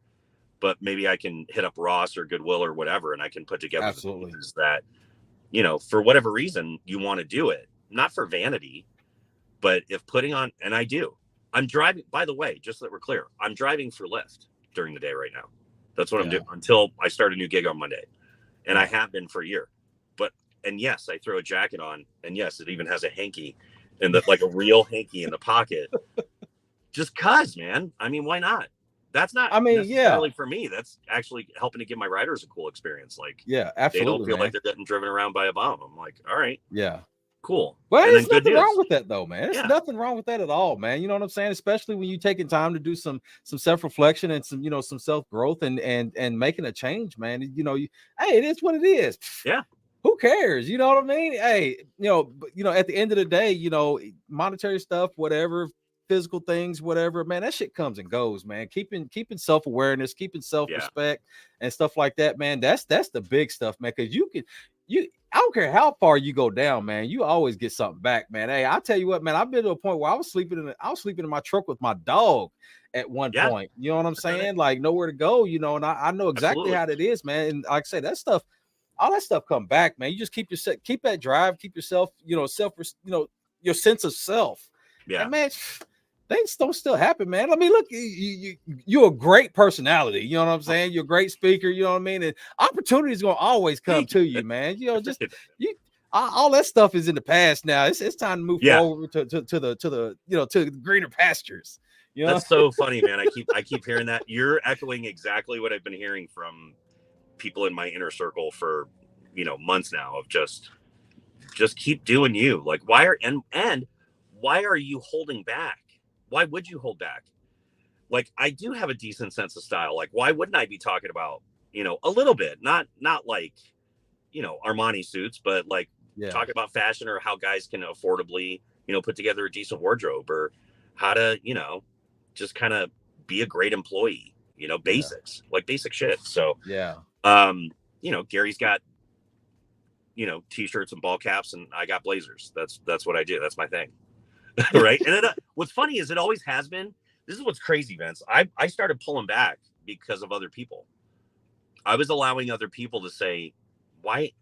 S3: but maybe I can hit up Ross or Goodwill or whatever, and I can put together
S2: Absolutely
S3: pieces that, you know, for whatever reason you want to do it, not for vanity, but if putting on, and I do. I'm driving, by the way, just so that we're clear, I'm driving for Lyft during the day right now. That's what I'm doing until I start a new gig on Monday. And I have been for a year. And yes, I throw a jacket on, and yes, it even has a hanky like a real hanky in the pocket. Just cause, man. I mean, why not? That's not necessarily for me. That's actually helping to give my riders a cool experience. Like,
S2: absolutely.
S3: They don't feel like they're getting driven around by a bomb. I'm like, all right.
S2: Yeah.
S3: Cool.
S2: Well, there's nothing wrong with that, though, man. There's nothing wrong with that at all, man. You know what I'm saying? Especially when you're taking time to do some self-reflection and some, you know, some self-growth and making a change, man. You know, hey, it is what it is.
S3: Yeah.
S2: Who cares? You know what I mean? Hey, you know, at the end of the day, you know, monetary stuff, whatever, physical things, whatever, man, that shit comes and goes, man. Keeping self-awareness, keeping self-respect and stuff like that, man. That's the big stuff, man. Because I don't care how far you go down, man. You always get something back, man. Hey, I'll tell you what, man. I've been to a point where I was sleeping in my truck with my dog at one point. You know what I'm saying? Like nowhere to go, you know. And I know exactly how that is, man. And like I say, that stuff, all that stuff come back, man. You just keep that drive, keep yourself, you know, your sense of self.
S3: Yeah,
S2: and man, things don't still happen, man. I mean, look, you're a great personality. You know what I'm saying? You're a great speaker. You know what I mean? And opportunities gonna always come to you, man. You know, just all that stuff is in the past now. It's time to move forward to the you know, to greener pastures. You know?
S3: That's so funny, man. I keep hearing that. You're echoing exactly what I've been hearing from people in my inner circle for, you know, months now, of just keep doing you. Like, why are you holding back? Why would you hold back? Like, I do have a decent sense of style. Like, why wouldn't I be talking about, you know, a little bit, not like, you know, Armani suits, but like talking about fashion, or how guys can affordably, you know, put together a decent wardrobe, or how to, you know, just kind of be a great employee, you know, basics, like basic shit. So, you know, Gary's got, you know, t-shirts and ball caps, and I got blazers. That's what I do. That's my thing. Right. And then what's funny is it always has been. This is what's crazy, Vince. I started pulling back because of other people. I was allowing other people to say, why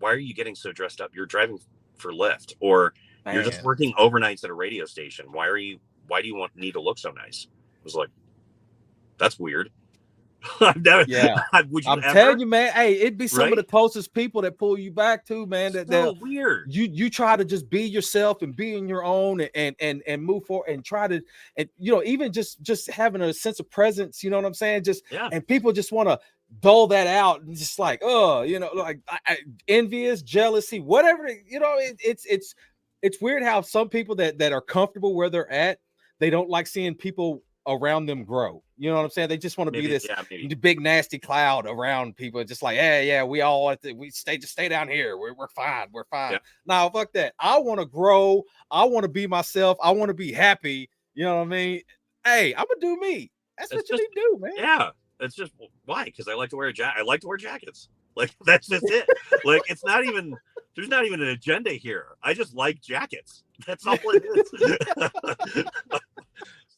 S3: are you getting so dressed up? You're driving for Lyft, or you're just working overnights at a radio station. Why do you need to look so nice? I was like, that's weird. I've never, I'm
S2: telling you, man. Hey, it'd be some of the closest people that pull you back too, man. That
S3: weird.
S2: You try to just be yourself and be in your own and move forward and try to, and you know, even just having a sense of presence. You know what I'm saying? And people just want to dull that out and just like, you know, like envious, jealousy, whatever. You know, it's weird how some people that are comfortable where they're at, they don't like seeing people around them grow. You know what I'm saying? They just want to be this big nasty cloud around people. Just like, we stay down here. We're fine. We're fine. Yeah. Now, fuck that. I want to grow. I want to be myself. I want to be happy. You know what I mean? Hey, I'm gonna do me. That's what you need to do, man.
S3: Yeah. It's just why? Because I like to wear I like to wear jackets. Like, that's just it. Like, there's not even an agenda here. I just like jackets. That's all it is.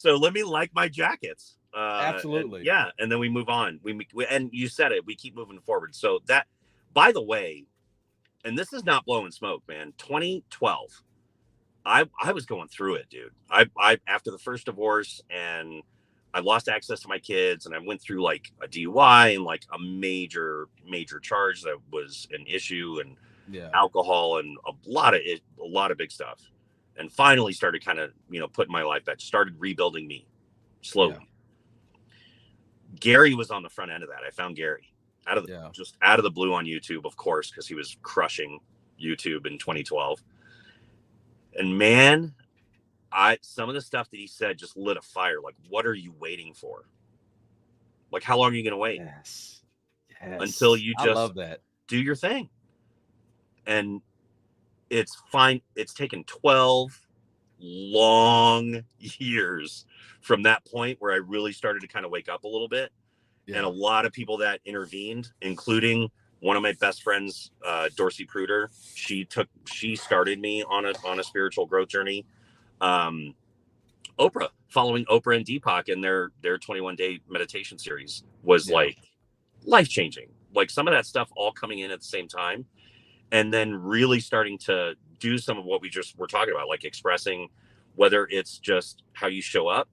S3: So let me like my jackets.
S2: Absolutely.
S3: And then we move on. We and you said it, we keep moving forward. So that, by the way, and this is not blowing smoke, man. 2012, I was going through it, dude. I after the first divorce, and I lost access to my kids, and I went through like a DUI and like a major charge that was an issue, and alcohol, and a lot of big stuff. And finally started kind of, you know, putting my life back, started rebuilding me slowly. Gary was on the front end of that. I found Gary just out of the blue on YouTube, of course, because he was crushing YouTube in 2012. And man, some of the stuff that he said just lit a fire. Like, what are you waiting for? Like, how long are you going to wait?
S2: Yes.
S3: Until you just
S2: love that.
S3: Do your thing. And it's fine. It's taken 12 long years from that point where I really started to kind of wake up a little bit. And a lot of people that intervened, including one of my best friends, Dorsey Pruder. She started me on a spiritual growth journey. Oprah, following Oprah and Deepak in their 21-day meditation series was like life-changing. Like some of that stuff all coming in at the same time, and then really starting to do some of what we just were talking about, like expressing, whether it's just how you show up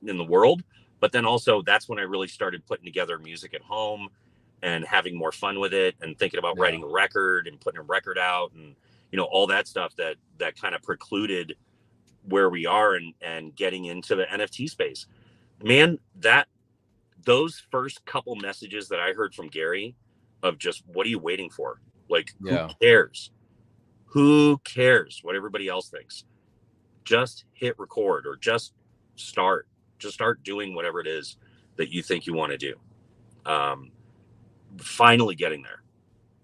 S3: in the world, but then also that's when I really started putting together music at home and having more fun with it and thinking about writing a record and putting a record out and, you know, all that stuff that kind of precluded where we are and getting into the NFT space. Man, those first couple messages that I heard from Gary of just, what are you waiting for? Like, who cares? Who cares what everybody else thinks? Just hit record or just start doing whatever it is that you think you want to do. Finally getting there.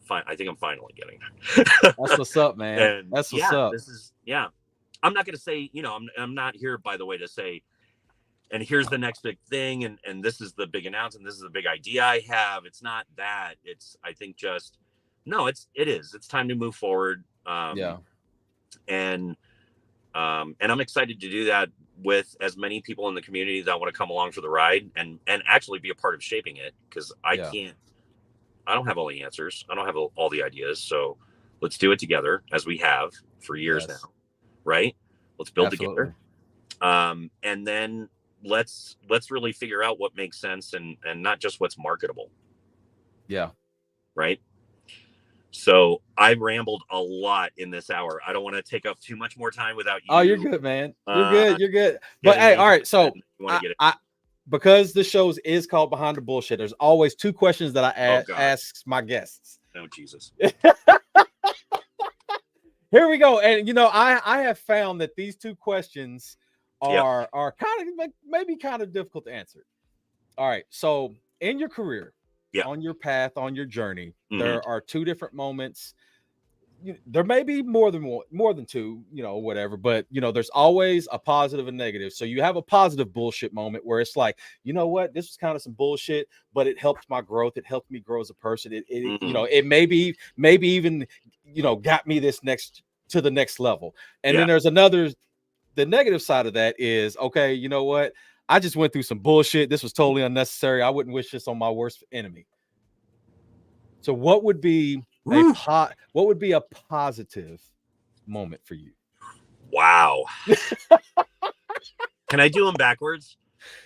S3: I think I'm finally getting there.
S2: That's what's up, man. And that's what's up.
S3: This is, I'm not going to say, you know, I'm not here, by the way, to say, and here's the next big thing. And this is the big announcement. This is the big idea I have. It's not that. It's, I think just, no, it is. It's time to move forward. And I'm excited to do that with as many people in the community that want to come along for the ride and actually be a part of shaping it. Cause I don't have all the answers. I don't have all the ideas. So let's do it together as we have for years now. Right. Let's build together. And then let's really figure out what makes sense and not just what's marketable. Yeah. Right. So I rambled a lot in this hour. I don't want to take up too much more time without you.
S2: Oh, you're good, man. You're good. But hey, all right. So because the shows is called Behind the Bullshit, there's always two questions that I ask my guests.
S3: Oh, Jesus.
S2: Here we go. And, you know, I have found that these two questions are kind of maybe kind of difficult to answer. All right. So in your career, on your path, on your journey, there are two different moments. There may be more than two, you know, whatever, but you know, there's always a positive and negative. So you have a positive bullshit moment where it's like, you know what, this was kind of some bullshit, but it helped my growth. It helped me grow as a person. It you know, it maybe even, you know, got me to the next level. And then there's the negative side of that is, okay, you know what? I just went through some bullshit. This was totally unnecessary. I wouldn't wish this on my worst enemy. So what would be a positive moment for you?
S3: Wow. Can I do them backwards?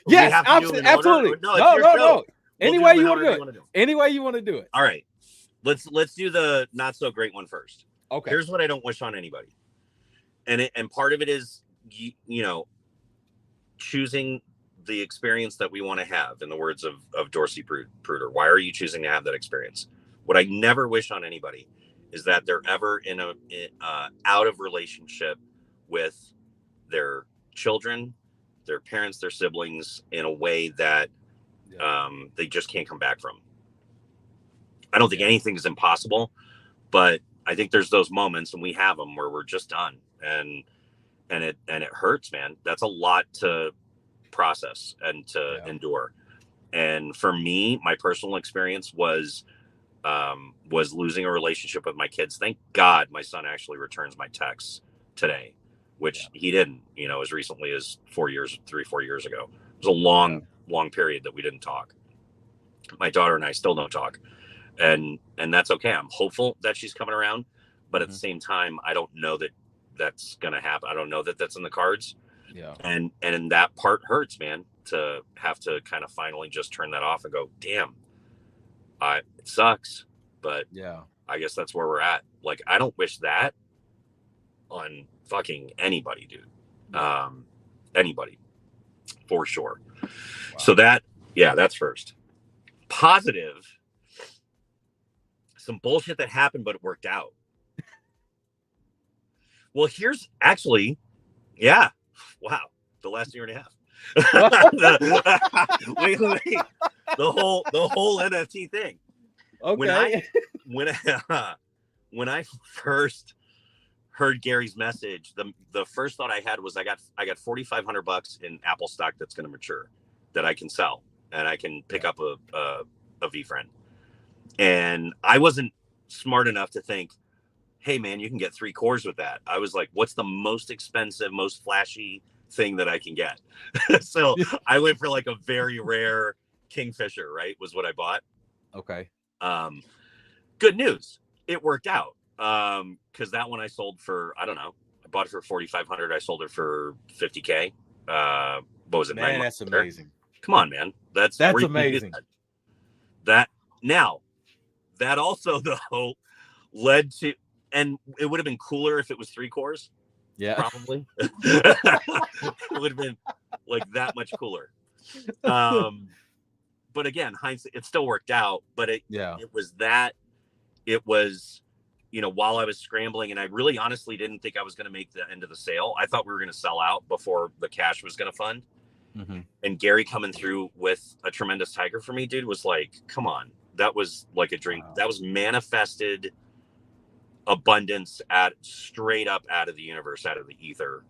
S2: Yes, absolutely. No. Any way you want to do it. Any way you want to do it.
S3: All right. Let's do the not so great one first.
S2: Okay.
S3: Here's what I don't wish on anybody. And part of it is, you know, choosing the experience that we want to have, in the words of Dorsey Pruder. Why are you choosing to have that experience? What I never wish on anybody is that they're ever in out of relationship with their children, their parents, their siblings in a way that they just can't come back from. I don't think anything is impossible, but I think there's those moments, and we have them, where we're just done, and it hurts, man. That's a lot to process and to endure. And for me, my personal experience was losing a relationship with my kids. Thank God my son actually returns my texts today, which he didn't, you know, as recently as 4 years ago. It was a long period that we didn't talk. My daughter and I still don't talk, and that's okay. I'm hopeful that she's coming around, but at the same time, I don't know that that's going to happen. I don't know that that's in the cards.
S2: Yeah.
S3: And that part hurts, man, to have to kind of finally just turn that off and go, damn, it sucks, but I guess that's where we're at. Like, I don't wish that on fucking anybody, dude. Anybody, for sure. Wow. So that's first. Positive, some bullshit that happened, but it worked out. Well, here's actually, wow, the last year and a half. wait. The whole NFT thing.
S2: Okay.
S3: When I first heard Gary's message, the first thought I had was I got $4,500 in Apple stock that's going to mature, that I can sell, and I can pick up a V-friend. And I wasn't smart enough to think, hey man, you can get 3 cores with that. I was like, what's the most expensive, most flashy thing that I can get? So I went for like a very rare Kingfisher, right? Was what I bought.
S2: Okay.
S3: Good news. It worked out. Because that one I sold for, I don't know, I bought it for 4,500. I sold it for 50K. What was it?
S2: Man, that's amazing.
S3: Come on, man. That's
S2: amazing.
S3: That now, that also though led to, and it would have been cooler if it was 3 cores.
S2: Yeah,
S3: probably. It would have been like that much cooler. But again, hindsight, it still worked out. But it was, you know, while I was scrambling, and I really honestly didn't think I was going to make the end of the sale. I thought we were going to sell out before the cash was going to fund. Mm-hmm. And Gary coming through with a tremendous tiger for me, dude, was like, come on. That was like a dream. Wow. That was manifested abundance straight up out of the universe, out of the ether.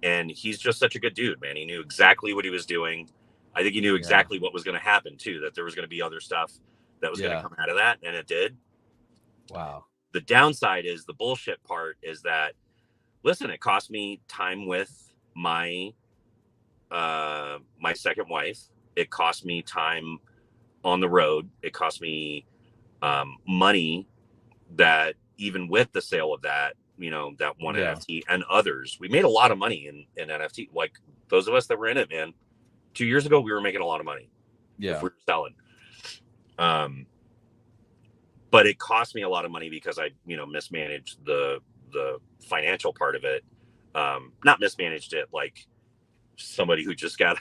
S3: And he's just such a good dude, man. He knew exactly what he was doing. I think he knew exactly what was going to happen too, that there was going to be other stuff that was going to come out of that. And it did.
S2: Wow.
S3: The downside is, the bullshit part is that, listen, it cost me time with my second wife. It cost me time on the road. It cost me money that, even with the sale of that, you know, that one NFT and others, we made a lot of money in NFT. Like those of us that were in it, man, 2 years ago, we were making a lot of money.
S2: Yeah.
S3: If we were selling. But it cost me a lot of money because I, you know, mismanaged the financial part of it. Not mismanaged it like somebody who just got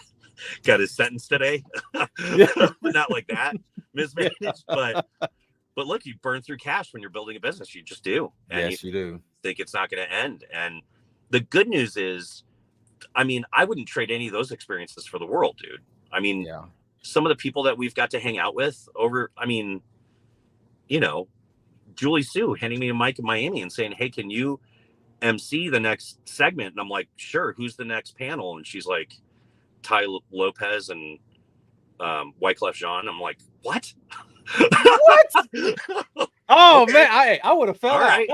S3: his sentence today. Not like that. Mismanaged, but look, you burn through cash when you're building a business. You just do. And
S2: yes, you do.
S3: Think it's not going to end. And the good news is, I mean, I wouldn't trade any of those experiences for the world, dude. I mean, some of the people that we've got to hang out with over, I mean, you know, Julie Sue handing me a mic in Miami and saying, hey, can you MC the next segment? And I'm like, sure. Who's the next panel? And she's like, Ty Lopez and Wyclef Jean. I'm like, what?
S2: What? Oh, okay. Man, I would have felt
S3: all right.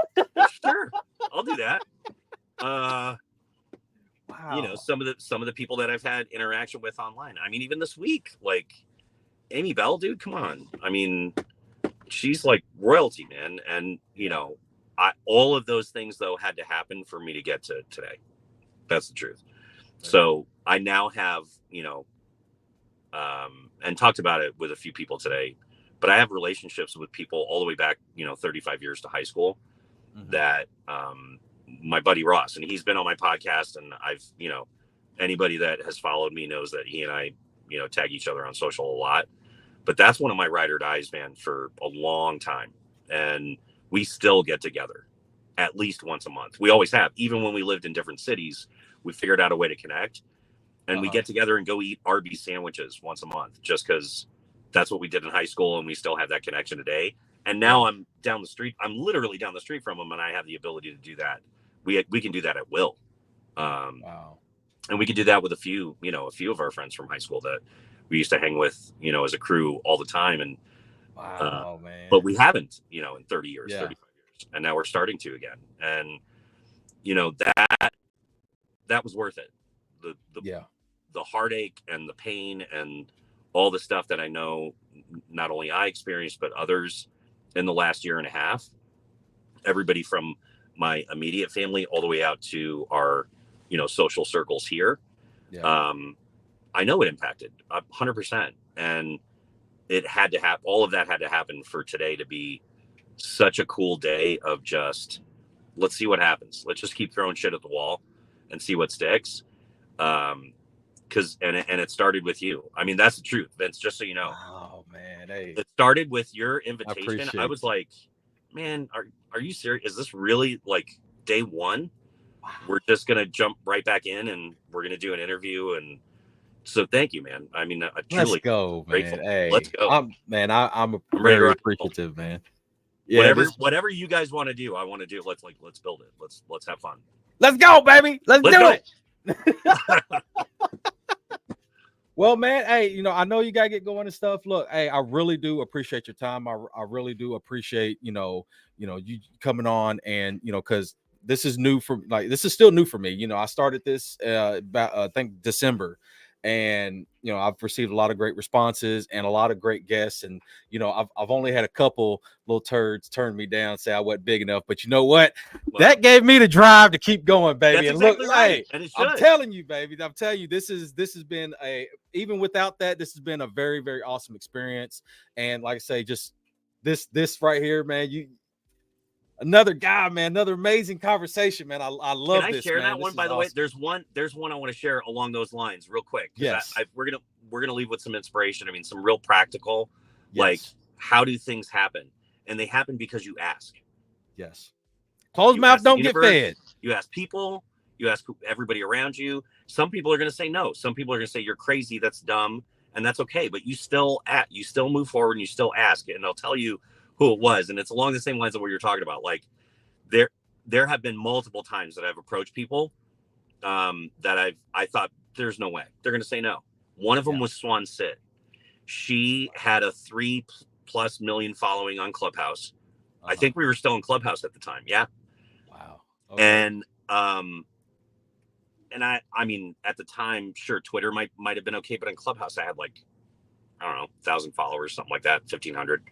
S3: Sure, I'll do that. Wow. You know, some of the people that I've had interaction with online. I mean, even this week, like Amy Bell, dude, come on. I mean, she's like royalty, man. And you know, all of those things though had to happen for me to get to today. That's the truth. Right. So I now have, you know, and talked about it with a few people today, but I have relationships with people all the way back, you know, 35 years to high school. Mm-hmm. That my buddy Ross, and he's been on my podcast, and I've, you know, anybody that has followed me knows that he and I, you know, tag each other on social a lot. But that's one of my ride or dies, man, for a long time. And we still get together at least once a month. We always have. Even when we lived in different cities, we figured out a way to connect. And we get together and go eat Arby's sandwiches once a month, just because that's what we did in high school, and we still have that connection today. And now I'm down the street. I'm literally down the street from him, and I have the ability to do that. We can do that at will.
S2: Wow.
S3: And we can do that with a few of our friends from high school that we used to hang with, you know, as a crew all the time. And
S2: wow, man.
S3: But we haven't, you know, in 30 years, 35 years. And now we're starting to again. And, you know, that was worth it. The heartache and the pain and all the stuff that I know not only I experienced, but others in the last year and a half. Everybody from my immediate family all the way out to our, you know, social circles here. Yeah. I know it impacted 100%. And it had to happen. All of that had to happen for today to be such a cool day of just, let's see what happens. Let's just keep throwing shit at the wall and see what sticks. Cause it started with you. I mean, that's the truth, Vince, just so you know.
S2: Oh man. Hey.
S3: It started with your invitation. I was like, man, are you serious? Is this really like day one? Wow. We're just going to jump right back in and we're going to do an interview. And so thank you, man. I mean, I truly
S2: let's go,
S3: grateful.
S2: Man. Hey,
S3: let's go.
S2: I'm very appreciative, man. Yeah,
S3: whatever you guys want to do, I want to do. Let's build it. Let's have fun.
S2: Let's go, baby. Let's do
S3: go.
S2: it. Well, man, hey, I know you gotta get going and stuff. Look, hey, I really do appreciate your time. I really do appreciate, you coming on, and because this is still new for me. I started this about I think December, and I've received a lot of great responses and a lot of great guests, and I've only had a couple little turds turn me down, say I wasn't big enough, but you know what? Well, that gave me the drive to keep going, baby.
S3: That's
S2: and
S3: exactly
S2: look,
S3: right.
S2: Hey,
S3: and
S2: I'm telling you, baby, this has been even without that, this has been a very, very awesome experience. And like I say, just this right here, man, another guy, man, another amazing conversation, man. I love this.
S3: Can I share that one? By the way, there's one I want to share along those lines real quick.
S2: Yes.
S3: We're gonna leave with some inspiration. I mean, some real practical, like how do things happen? And they happen because you ask.
S2: Yes. Closed mouth don't get fed.
S3: You ask people, you ask everybody around you. Some people are going to say no. Some people are going to say you're crazy, that's dumb, and that's okay. But you still move forward and you still ask it, and they'll tell you who it was. And it's along the same lines of what you're talking about. Like there have been multiple times that I've approached people that I thought there's no way they're going to say no. One of them was Swan Sid. She had a 3+ million following on Clubhouse. I think we were still in Clubhouse at the time. Yeah.
S2: Wow. Okay.
S3: And I mean, at the time, sure, Twitter might have been okay, but in Clubhouse, I had like, I don't know, 1,000 followers, something like that, 1,500.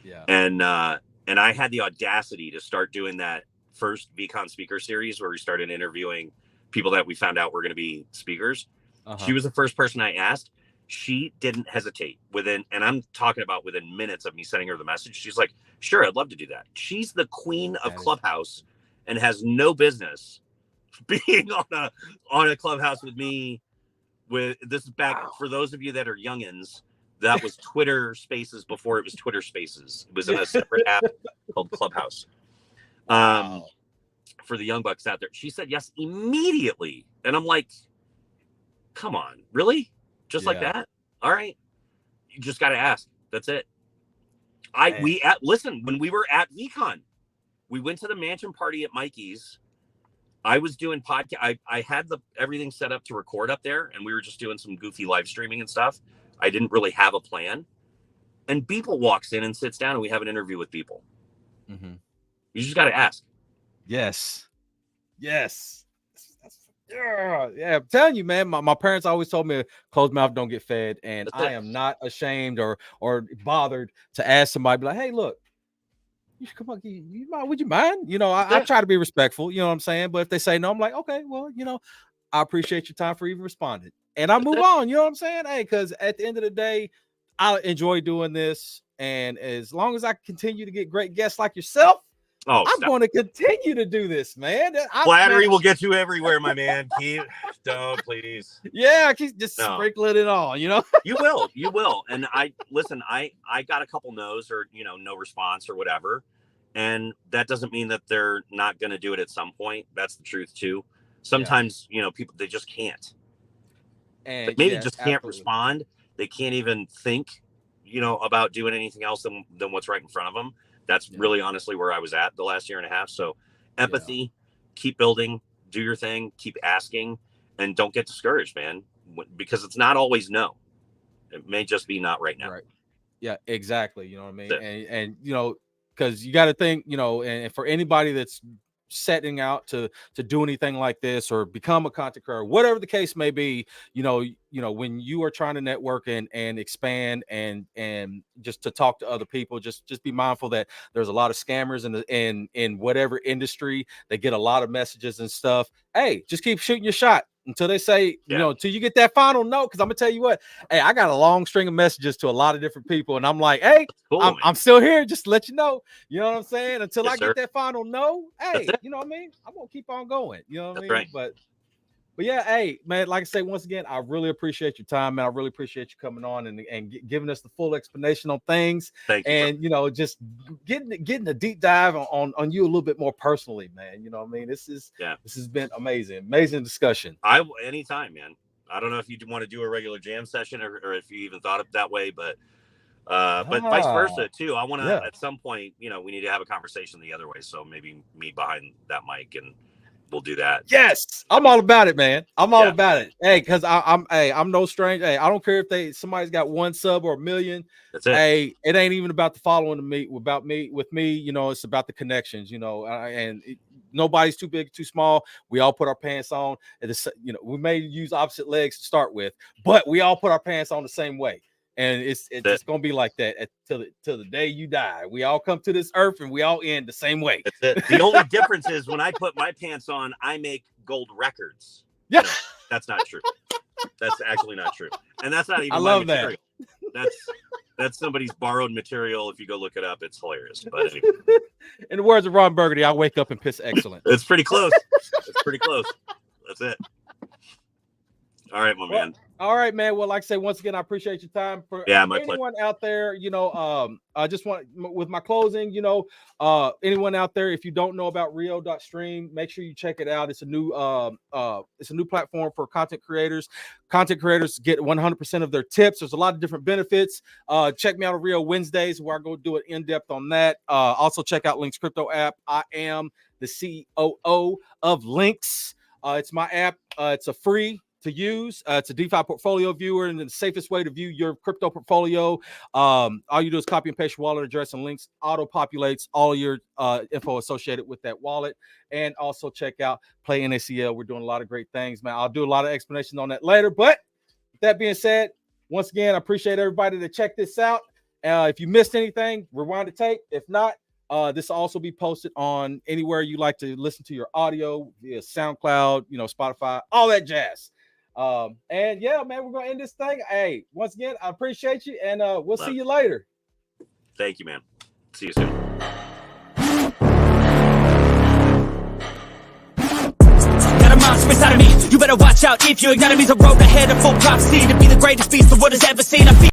S2: Yeah.
S3: And I had the audacity to start doing that first VCon speaker series where we started interviewing people that we found out were going to be speakers. She was the first person I asked. She didn't hesitate and I'm talking about within minutes of me sending her the message. She's like, sure, I'd love to do that. She's the queen of Clubhouse and has no business being on a Clubhouse with me. With this is back for those of you that are youngins. That was Twitter Spaces before it was Twitter Spaces. It was in a separate app called Clubhouse. For the young bucks out there, she said yes immediately, and I'm like, come on, really? Just like that? All right, you just got to ask. That's it. Listen, when we were at VCon, we went to the mansion party at Mikey's. I was doing podcast. I had everything set up to record up there, and we were just doing some goofy live streaming and stuff. I didn't really have a plan. And Beeple walks in and sits down, and we have an interview with Beeple. Mm-hmm. You just got to ask.
S2: Yes. Yeah, I'm telling you, man. My parents always told me, "Closed mouth don't get fed," and I am not ashamed or bothered to ask somebody, be like, "Hey, look, you should come on. You mind? Would you mind?" I try to be respectful. You know what I'm saying? But if they say no, I'm like, okay, well, I appreciate your time for even responding, and I move on. You know what I'm saying? Hey, because at the end of the day, I enjoy doing this, and as long as I continue to get great guests like yourself. I'm going to continue to do this, man.
S3: Flattery will get you everywhere, my man. Don't please.
S2: Yeah, keep just sprinkling it on,
S3: You will. And I got a couple no's or, no response or whatever. And that doesn't mean that they're not going to do it at some point. That's the truth too. Sometimes, people, they just can't. And they maybe just can't respond. They can't even think, about doing anything else than what's right in front of them. That's really honestly where I was at the last year and a half. So empathy, keep building, do your thing, keep asking, and don't get discouraged, man, because it's not always no. It may just be not right now.
S2: Right. Yeah, exactly. You know what I mean? And because you got to think, and for anybody that's setting out to do anything like this or become a content creator, whatever the case may be, when you are trying to network and expand and just to talk to other people, just be mindful that there's a lot of scammers in whatever industry. They get a lot of messages and stuff. Hey, just keep shooting your shot until they say, until you get that final no. Because I'm gonna tell you what, hey, I got a long string of messages to a lot of different people, and I'm like, hey, cool, I'm still here, just to let you know. You know what I'm saying? Until I get that final no, hey, you know what I mean? I'm gonna keep on going. You know what I mean? Right. But yeah, hey, man, like I say, once again, I really appreciate your time, man. I really appreciate you coming on and giving us the full explanation on things.
S3: Thank you,
S2: and just getting a deep dive on you a little bit more personally, man. You know what I mean? This has been amazing discussion.
S3: Anytime, man. I don't know if you want to do a regular jam session or if you even thought of it that way, but But vice versa too. I want to
S2: Yeah.
S3: at some point, we need to have a conversation the other way. So maybe me behind that mic and we'll do that.
S2: Yes, I'm all about it, man. I'm all about it. Hey, because I'm no stranger. Hey, I don't care if somebody's got 1 sub or 1 million.
S3: That's it.
S2: Hey, it ain't even about the following to me. With me, it's about the connections. Nobody's too big, too small. We all put our pants on. We may use opposite legs to start with, but we all put our pants on the same way. And it's just gonna be like that till the day you die. We all come to this earth and we all end the same way.
S3: That's it. The only difference is when I put my pants on, I make gold records.
S2: Yeah,
S3: that's not true. That's actually not true, and that's not even.
S2: I love
S3: my material. That's somebody's borrowed material. If you go look it up, it's hilarious. But anyway.
S2: In the words of Ron Burgundy, I wake up and piss excellent.
S3: It's pretty close. It's pretty close. That's it. All right, my man.
S2: All right, man. Well, like I say, once again, I appreciate your time. For
S3: my
S2: anyone
S3: pleasure.
S2: out there, I just want with my closing, anyone out there, if you don't know about Rio.stream, make sure you check it out. It's a new platform for content creators. Content creators get 100% of their tips. There's a lot of different benefits. Check me out on Rio Wednesdays, where I go do it in depth on that. Also check out Links Crypto app. I am the COO of Links. It's my app. It's a free to use. It's a DeFi portfolio viewer, and the safest way to view your crypto portfolio. All you do is copy and paste your wallet address, and Links auto populates all your info associated with that wallet. And also check out Play NACL. We're doing a lot of great things, man. I'll do a lot of explanations on that later. But with that being said, once again, I appreciate everybody that checked this out. If you missed anything, rewind the tape. If not, this will also be posted on anywhere you like to listen to your audio via SoundCloud, Spotify, all that jazz. And yeah, man, we're gonna end this thing. Hey, once again, I appreciate you, and we'll see you later.
S3: Thank you, man. See you soon.
S4: Got a monster inside of me. You better watch out if you ignite me. The road ahead of full prophecy to be the greatest beast the world has ever seen. I feel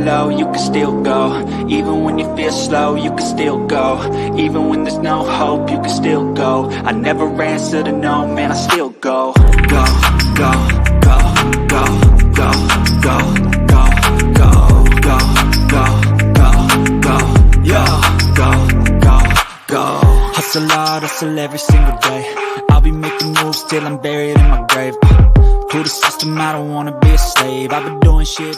S4: low, you can still go. Even when you feel slow, you can still go. Even when there's no hope, you can still go. I never answer to no, man, I still go. Go, go, go, go, go, go, go, go, go, go, go, go, yo, go, go, go. Hustle hard, hustle every single day. I'll be making moves till I'm buried in my grave. To the system, I don't wanna be a slave. I've been doing shit.